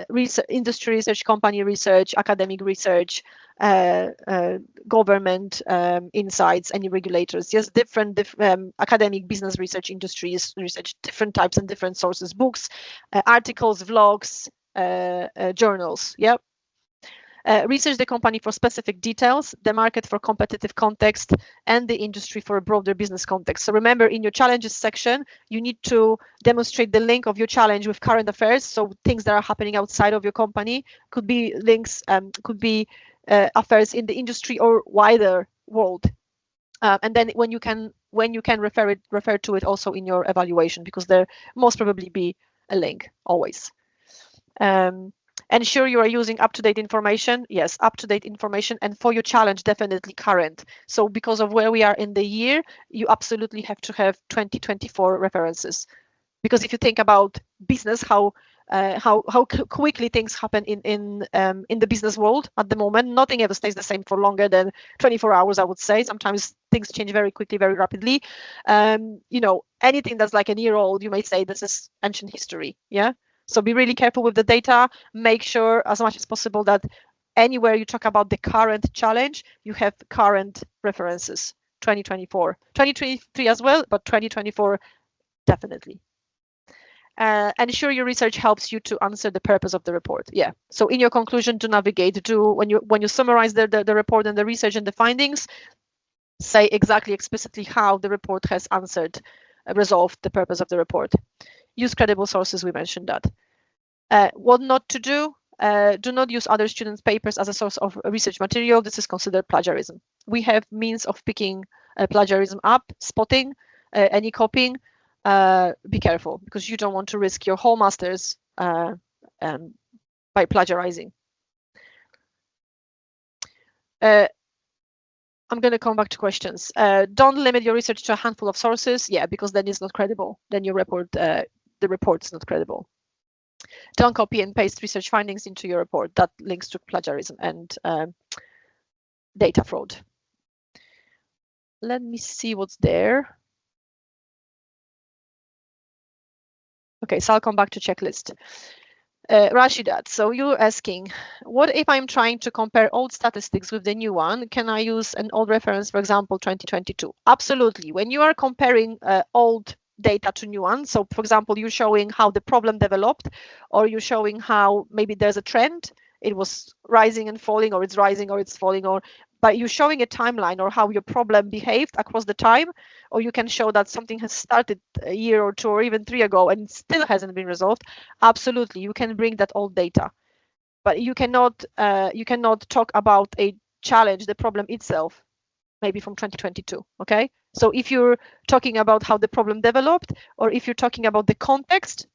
A: research, industry research, company research, academic research, government insights, any regulators. Yes, different academic, business research, industries research, different types and different sources, books, articles, vlogs, journals. Yep. Research the company for specific details, the market for competitive context, and the industry for a broader business context. So remember, in your challenges section, you need to demonstrate the link of your challenge with current affairs. So things that are happening outside of your company could be links, could be affairs in the industry or wider world. And then when you can refer to it also in your evaluation, because there most probably be a link always. Ensure you are using up-to-date information. Yes, up-to-date information, and for your challenge, definitely current. So because of where we are in the year, you absolutely have to have 2024 references. Because if you think about business, how quickly things happen in the business world at the moment, nothing ever stays the same for longer than 24 hours, I would say. Sometimes things change very quickly, very rapidly. You know, anything that's like a year old, you may say this is ancient history. Yeah. So be really careful with the data. Make sure as much as possible that anywhere you talk about the current challenge, you have current references, 2024, 2023 as well, but 2024 definitely. Ensure your research helps you to answer the purpose of the report. Yeah. So in your conclusion, to navigate, when you summarize the report and the research and the findings, say exactly explicitly how the report has answered, resolved the purpose of the report. Use credible sources, we mentioned that. What not to do: do not use other students' papers as a source of research material. This is considered plagiarism. We have means of picking plagiarism up, spotting any copying. Be careful, because you don't want to risk your whole master's by plagiarizing. I'm going to come back to questions. Don't limit your research to a handful of sources. Yeah, because then it's not credible. Then your report, the report is not credible. Don't copy and paste research findings into your report. That links to plagiarism and data fraud. Let me see what's there. Okay, so I'll come back to checklist. Rashidat, so you're asking, what if I'm trying to compare old statistics with the new one? Can I use an old reference, for example, 2022? Absolutely. When you are comparing old data to new ones, so for example, you're showing how the problem developed, or you're showing how maybe there's a trend, it was rising and falling, or it's rising or it's falling, or but you're showing a timeline or how your problem behaved across the time, or you can show that something has started a year or two or even 3 ago and still hasn't been resolved. Absolutely, you can bring that old data, but you cannot talk about a challenge, the problem itself, maybe from 2022. Okay, so if you're talking about how the problem developed, or if you're talking about the context,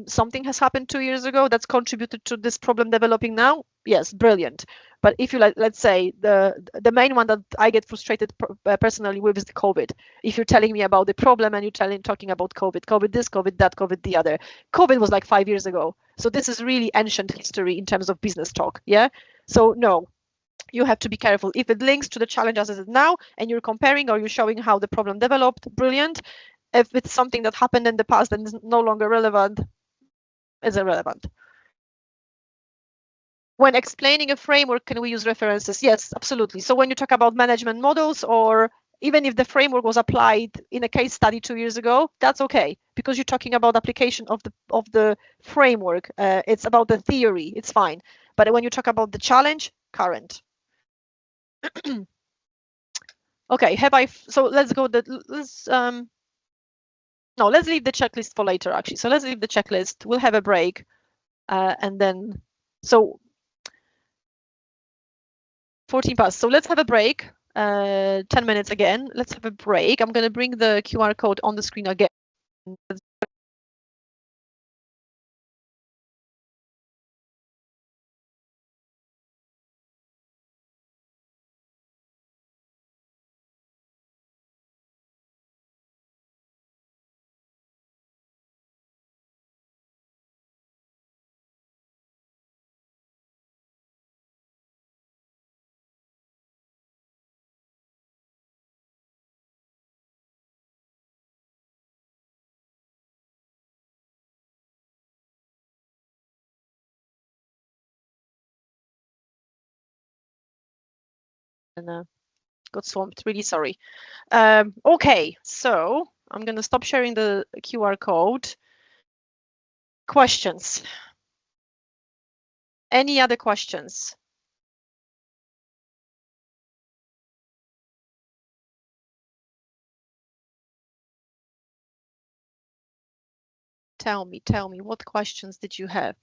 A: something has happened 2 years ago that's contributed to this problem developing now, yes, brilliant. But if you let's say the main one that I get frustrated personally with is the COVID. If you're telling me about the problem and you're talking about COVID this, COVID that, COVID the other, COVID was like 5 years ago. So this is really ancient history in terms of business talk. Yeah. So no, you have to be careful. If it links to the challenge as it is now and you're comparing or you're showing how the problem developed, brilliant. If it's something that happened in the past and is no longer relevant, it's irrelevant. When explaining a framework, can we use references? Yes, absolutely. So when you talk about management models, or even if the framework was applied in a case study 2 years ago, that's okay, because you're talking about application of the framework. It's about the theory. It's fine. But when you talk about the challenge, current. Okay, so let's go no, let's leave the checklist for later, actually. So let's leave the checklist. We'll have a break. And then, so 14 past. So let's have a break. 10 minutes again. Let's have a break. I'm going to bring the QR code on the screen again. And got swamped. Really sorry. Okay, so I'm going to stop sharing the QR code. Questions? Any other questions? Tell me, what questions did you have?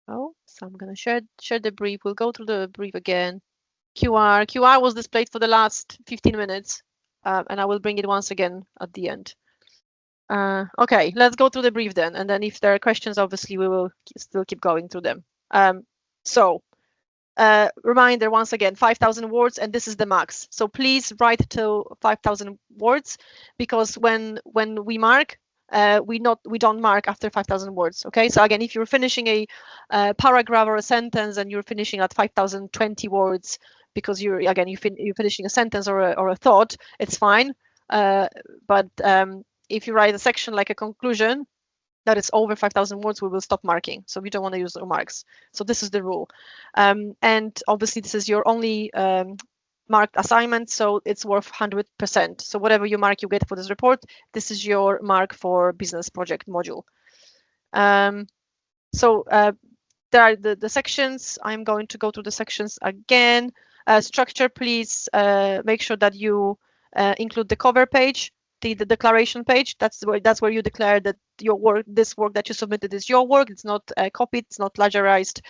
A: Oh, so I'm going to share the brief. We'll go through the brief again. QR was displayed for the last 15 minutes, and I will bring it once again at the end. Okay, let's go through the brief then, and then if there are questions, obviously we will still keep going through them. Reminder once again, 5,000 words, and this is the max. So please write to 5,000 words, because when we mark, we don't mark after 5,000 words. Okay, so again, if you're finishing a paragraph or a sentence and you're finishing at 5,020 words because you're finishing a sentence or a thought, it's fine. But if you write a section like a conclusion that is over 5,000 words, we will stop marking. So we don't want to use remarks. So this is the rule. And obviously this is your only marked assignment, so it's worth 100%. So whatever you mark you get for this report, this is your mark for business project module. There are the sections. I'm going to go through the sections again. Structure, please make sure that you include the cover page, the declaration page. That's where you declare that this work that you submitted is your work. It's not copied, it's not plagiarized,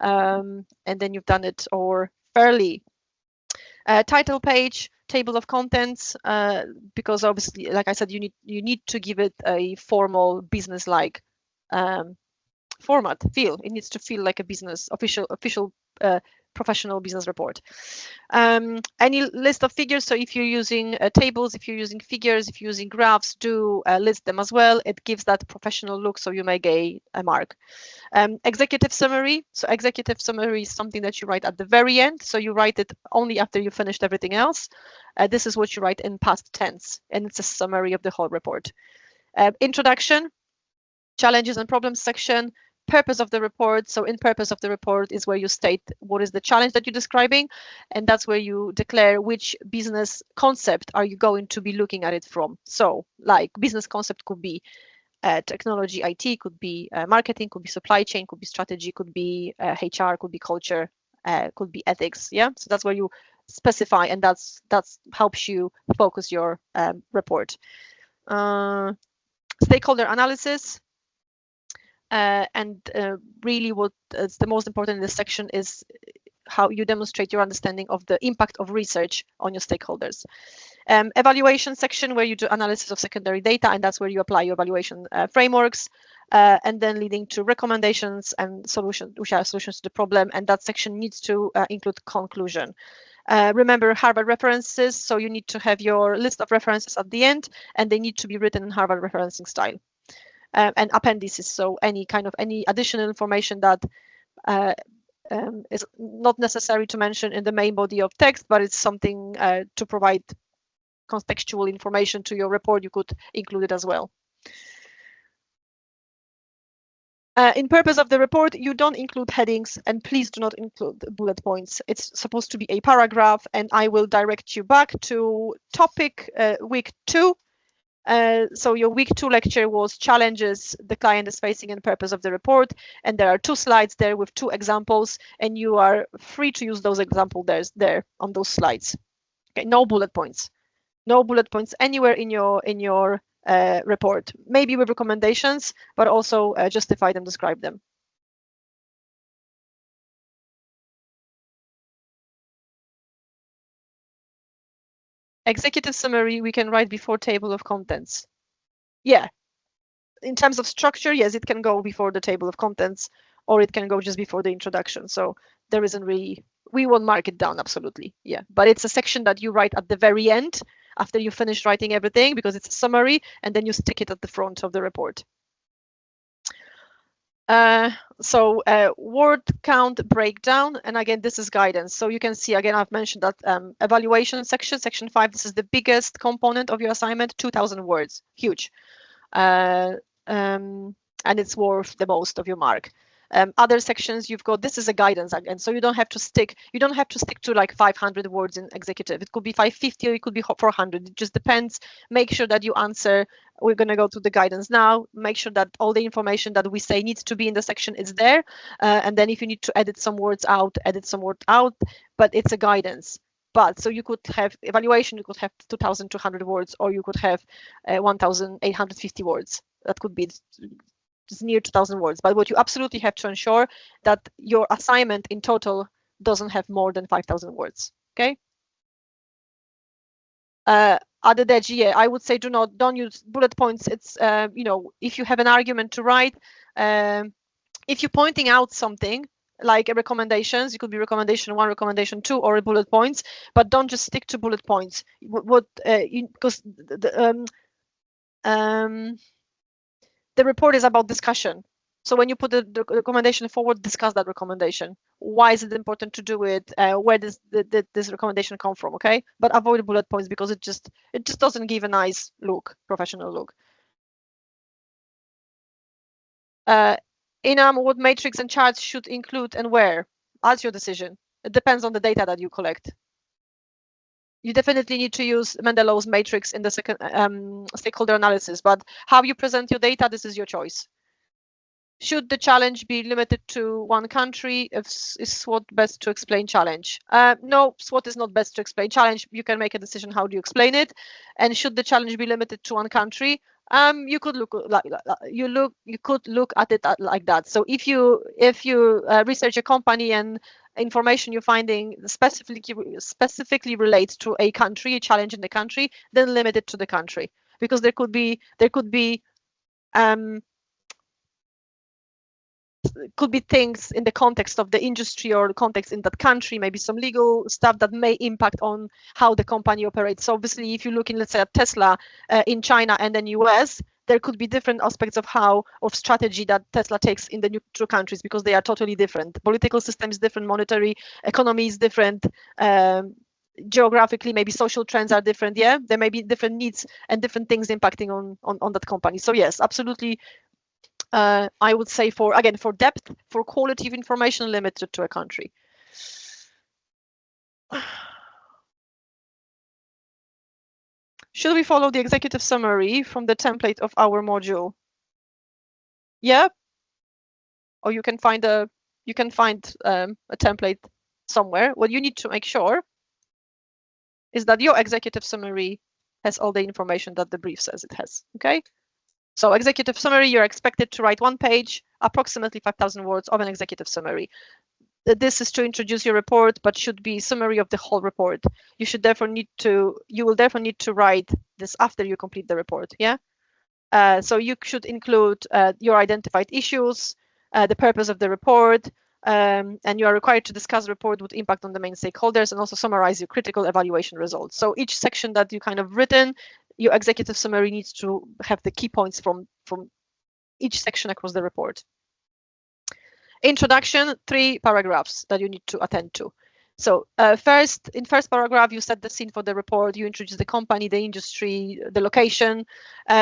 A: and then you've done it or fairly. Title page, table of contents, because obviously, like I said, you need to give it a formal business-like format, feel. It needs to feel like a business official professional business report. Any list of figures, so if you're using tables, if you're using figures, if you're using graphs, do list them as well. It gives that professional look, so you make a mark. Executive summary. So executive summary is something that you write at the very end, so you write it only after you finished everything else. This is what you write in past tense, and it's a summary of the whole report. Introduction, challenges and problems section, purpose of the report. So in purpose of the report is where you state what is the challenge that you're describing, and that's where you declare which business concept are you going to be looking at it from. So like business concept could be technology, IT, could be marketing, could be supply chain, could be strategy, could be HR, could be culture, could be ethics. Yeah, so that's where you specify, and that's helps you focus your report. Stakeholder analysis. Really what is the most important in this section is how you demonstrate your understanding of the impact of research on your stakeholders. Evaluation section, where you do analysis of secondary data, and that's where you apply your evaluation frameworks, and then leading to recommendations and solutions, which are solutions to the problem, and that section needs to include conclusion. Remember Harvard references, so you need to have your list of references at the end, and they need to be written in Harvard referencing style. And appendices, so any additional information that is not necessary to mention in the main body of text, but it's something to provide contextual information to your report, you could include it as well. In purpose of the report, you don't include headings, and please do not include bullet points. It's supposed to be a paragraph, and I will direct you back to topic week 2. So your week 2 lecture was challenges the client is facing in purpose of the report, and there are 2 slides there with 2 examples, and you are free to use those examples there on those slides. Okay, no bullet points anywhere in your report. Maybe with recommendations, but also justify them, describe them. Executive summary we can write before table of contents. Yeah, in terms of structure, yes, it can go before the table of contents, or it can go just before the introduction. So there isn't really, we won't mark it down, absolutely. Yeah, but it's a section that you write at the very end after you finish writing everything, because it's a summary, and then you stick it at the front of the report. Word count breakdown, and again, this is guidance. So you can see, again, I've mentioned that evaluation section 5, this is the biggest component of your assignment, 2,000 words, huge. And it's worth the most of your mark. Other sections you've got, this is a guidance again, so you don't have to stick to like 500 words in executive. It could be 550 or it could be 400. It just depends. Make sure that you answer. We're going to go to the guidance now. Make sure that all the information that we say needs to be in the section is there, and then if you need to edit some words out, edit some words out, but it's a guidance. But so you could have evaluation, you could have 2,200 words, or you could have 1,850 words. That could be just near 2,000 words. But what you absolutely have to ensure that your assignment in total doesn't have more than 5,000 words. Okay. Other than GA, I would say don't use bullet points. It's if you have an argument to write, if you're pointing out something like recommendations, it could be recommendation 1, recommendation 2, or bullet points, but don't just stick to bullet points. Because the report is about discussion. So when you put the recommendation forward, discuss that recommendation. Why is it important to do it? Where does this recommendation come from? Okay, but avoid bullet points because it just doesn't give a nice look, professional look. Inam, what matrix and charts should include and where? That's your decision. It depends on the data that you collect. You definitely need to use Mendelow's matrix in the second stakeholder analysis, but how you present your data, this is your choice. Should the challenge be limited to one country? Is SWOT best to explain challenge? No, SWOT is not best to explain challenge. You can make a decision how do you explain it. And should the challenge be limited to one country? You could look at it like that. So if you research a company and information you're finding specifically relates to a country, a challenge in the country, then limit it to the country, because there could be things in the context of the industry or the context in that country, maybe some legal stuff that may impact on how the company operates. So obviously, if you're looking, let's say, at Tesla in China and then US, there could be different aspects of strategy that Tesla takes in the neutral countries, because they are totally different. The political system is different, monetary economy is different, geographically, maybe social trends are different. Yeah, there may be different needs and different things impacting on that company. So yes, absolutely. I would say for depth, for quality of information, limited to a country. Should we follow the executive summary from the template of our module? Yeah. Or you can find a template somewhere. What you need to make sure is that your executive summary has all the information that the brief says it has. Okay. So executive summary, you're expected to write 1 page, approximately 5,000 words of an executive summary. This is to introduce your report, but should be summary of the whole report. You will therefore need to write this after you complete the report. Yeah. So you should include your identified issues, the purpose of the report, and you are required to discuss the report with impact on the main stakeholders, and also summarize your critical evaluation results. So each section that you kind of written, your executive summary needs to have the key points from each section across the report. Introduction, 3 paragraphs that you need to attend to. So in first paragraph, you set the scene for the report. You introduce the company, the industry, the location.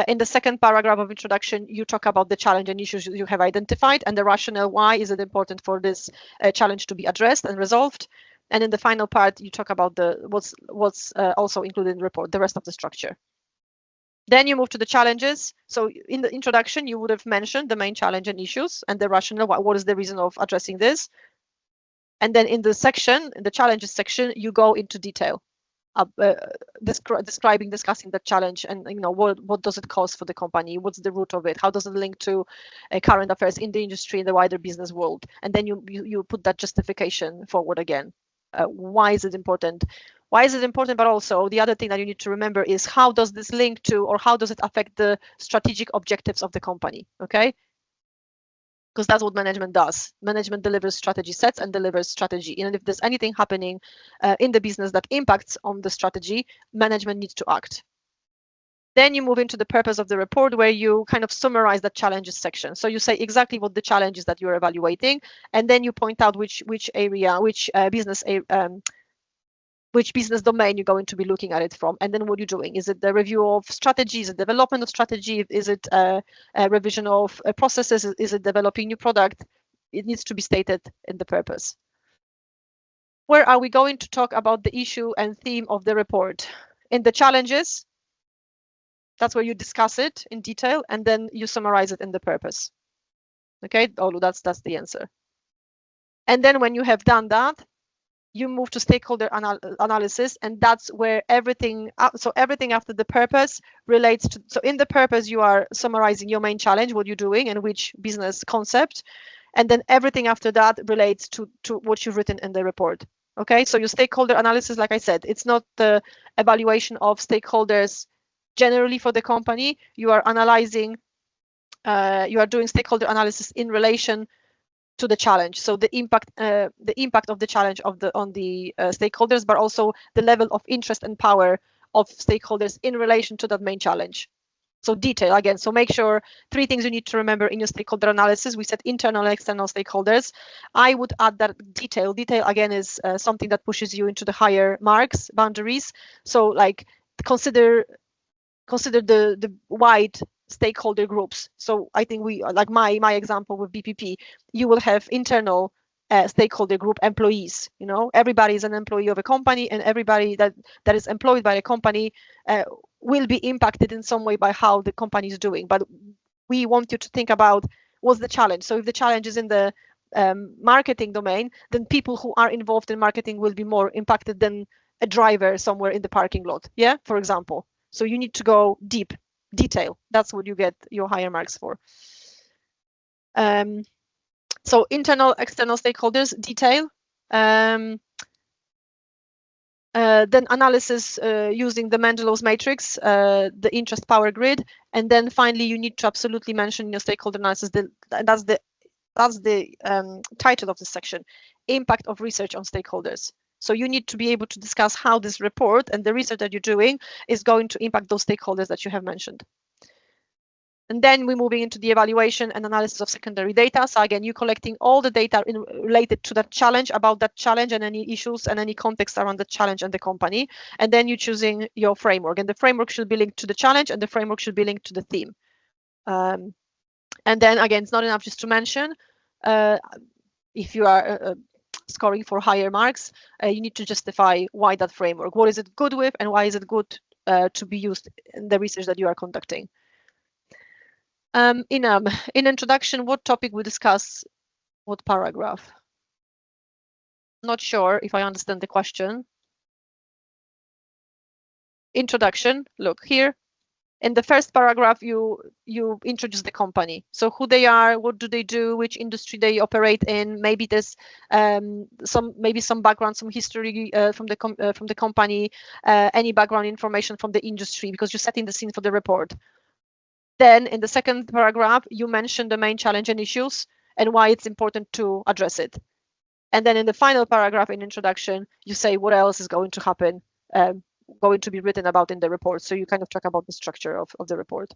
A: In the second paragraph of introduction, you talk about the challenge and issues you have identified and the rationale. Why is it important for this challenge to be addressed and resolved? And in the final part, you talk about what's also included in the report, the rest of the structure. Then you move to the challenges. So in the introduction, you would have mentioned the main challenge and issues and the rationale. What is the reason of addressing this? And then in the challenges section, you go into detail, discussing the challenge and what does it cost for the company? What's the root of it? How does it link to current affairs in the industry, in the wider business world? And then you put that justification forward again. Why is it important? Why is it important? But also the other thing that you need to remember is how does this link to, or how does it affect the strategic objectives of the company? Okay. Because that's what management does. Management delivers strategy sets and delivers strategy. And if there's anything happening in the business that impacts on the strategy, management needs to act. Then you move into the purpose of the report, where you kind of summarize the challenges section. So you say exactly what the challenge is that you're evaluating, and then you point out which area, which business domain you're going to be looking at it from, and then what you're doing. Is it the review of strategy? Is it development of strategy? Is it a revision of processes? Is it developing new product? it needs to be stated in the purpose. Where are we going to talk about the issue and theme of the report? In the challenges, that's where you discuss it in detail, and then you summarize it in the purpose. Okay, Olu, that's the answer. And then when you have done that, you move to stakeholder analysis, and that's where everything, so everything after the purpose relates to, so in the purpose, you are summarizing your main challenge, what you're doing and which business concept. And then everything after that relates to what you've written in the report. Okay, so your stakeholder analysis, like I said, it's not the evaluation of stakeholders generally for the company. You are analyzing, you are doing stakeholder analysis in relation to the challenge. So the impact of the challenge on the stakeholders, but also the level of interest and power of stakeholders in relation to that main challenge. So detail again. So make sure 3 things you need to remember in your stakeholder analysis. We said internal and external stakeholders. I would add that detail. Detail again is something that pushes you into the higher marks boundaries. So like consider the wide stakeholder groups. So I think we, like my example with BPP, you will have internal stakeholder group employees. You know, everybody is an employee of a company, and everybody that is employed by a company will be impacted in some way by how the company is doing. But we want you to think about what's the challenge. So if the challenge is in the marketing domain, then people who are involved in marketing will be more impacted than a driver somewhere in the parking lot. Yeah, for example. So you need to go deep, detail. That's what you get your higher marks for. So internal, external stakeholders, detail. Then analysis using the Mendelow's matrix, the interest power grid, and then finally you need to absolutely mention in your stakeholder analysis. That's the title of this section: impact of research on stakeholders. So you need to be able to discuss how this report and the research that you're doing is going to impact those stakeholders that you have mentioned. And then we're moving into the evaluation and analysis of secondary data. So again, you're collecting all the data related to that challenge, about that challenge and any issues and any context around the challenge and the company. And then you're choosing your framework. And the framework should be linked to the challenge, and the framework should be linked to the theme. And then again, it's not enough just to mention. If you are scoring for higher marks, you need to justify why that framework. What is it good with, and why is it good to be used in the research that you are conducting? In introduction, what topic we discuss? What paragraph? Not sure if I understand the question. Introduction. Look here. In the first paragraph, you introduce the company. So who they are, what do they do, which industry they operate in. Maybe there's some background, some history from the company, any background information from the industry, because you're setting the scene for the report. Then in the second paragraph, you mention the main challenge and issues and why it's important to address it. And then in the final paragraph in introduction, you say what else is going to happen, going to be written about in the report. So you kind of talk about the structure of the report.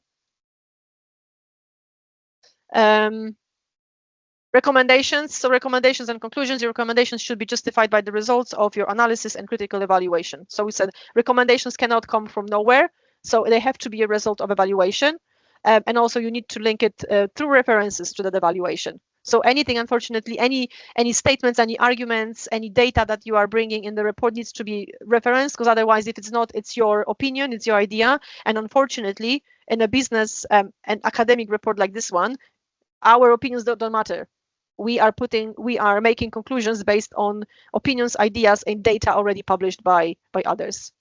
A: Recommendations. So recommendations and conclusions. Your recommendations should be justified by the results of your analysis and critical evaluation. So we said recommendations cannot come from nowhere. So they have to be a result of evaluation. And also you need to link it through references to that evaluation. So anything, unfortunately, any statements, any arguments, any data that you are bringing in the report needs to be referenced, because otherwise, if it's not, it's your opinion, it's your idea. And unfortunately, in a business and academic report like this one, our opinions don't matter. We are making conclusions based on opinions, ideas, and data already published by others.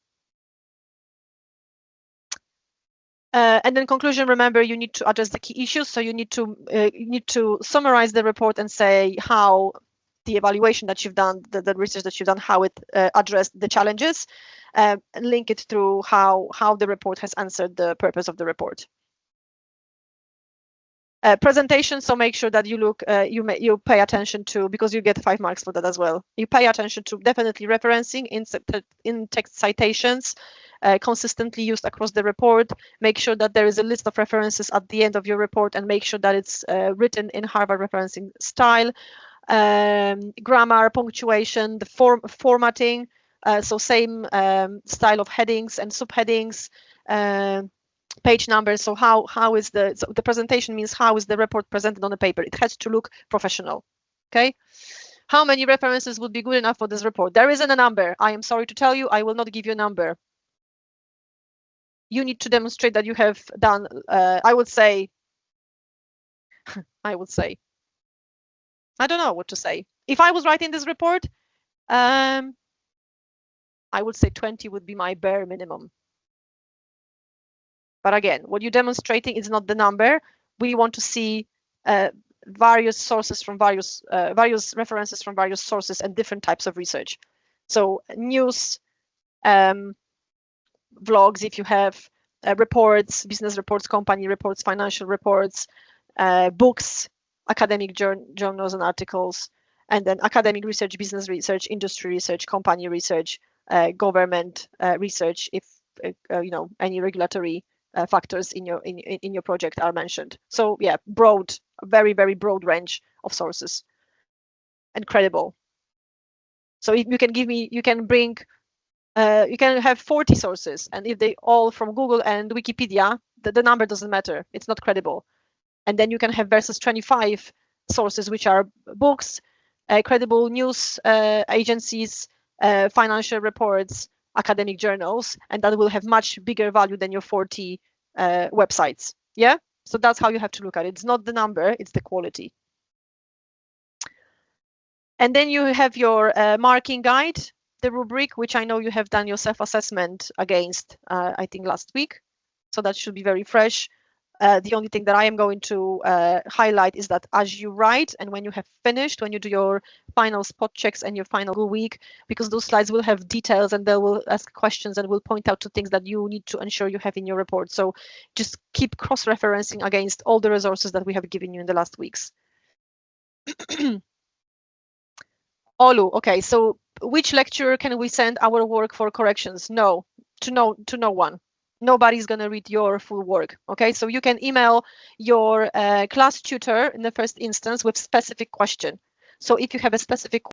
A: And then conclusion, remember, you need to address the key issues. So you need to summarize the report and say how the evaluation that you've done, the research that you've done, how it addressed the challenges, and link it through how the report has answered the purpose of the report. Presentation, so make sure that you look, you pay attention to, because you get 5 marks for that as well. You pay attention to definitely referencing in text citations, consistently used across the report. Make sure that there is a list of references at the end of your report, and make sure that it's written in Harvard referencing style. Grammar, punctuation, the formatting, so same style of headings and subheadings. Page numbers. So how is the presentation means how is the report presented on the paper? It has to look professional. Okay. How many references would be good enough for this report? There isn't a number. I am sorry to tell you, I will not give you a number. You need to demonstrate that you have done, I would say, I don't know what to say. If I was writing this report, I would say 20 would be my bare minimum. But again, what you're demonstrating is not the number. We want to see various sources from various references from various sources and different types of research. So news, vlogs, if you have reports, business reports, company reports, financial reports, books, academic journals and articles, and then academic research, business research, industry research, company research, government research, if you know any regulatory factors in your project are mentioned. So yeah, broad, very broad range of sources, and credible. So if you can give me, you can bring, you can have 40 sources, and if they all from Google and Wikipedia, the number doesn't matter. It's not credible. And then you can have versus 25 sources, which are books, credible news agencies, financial reports, academic journals, and that will have much bigger value than your 40 websites. Yeah, so that's how you have to look at it. It's not the number, it's the quality. And then you have your marking guide, the rubric, which I know you have done your self-assessment against, I think last week. So that should be very fresh. The only thing that I am going to highlight is that as you write and when you have finished, when you do your final spot checks and your final Google week, because those slides will have details and they will ask questions and will point out to things that you need to ensure you have in your report. So just keep cross-referencing against all the resources that we have given you in the last weeks. Olu, okay, so which lecturer can we send our work for corrections? No, to no one. Nobody's going to read your full work. Okay, so you can email your class tutor in the first instance with specific question. So if you have a specific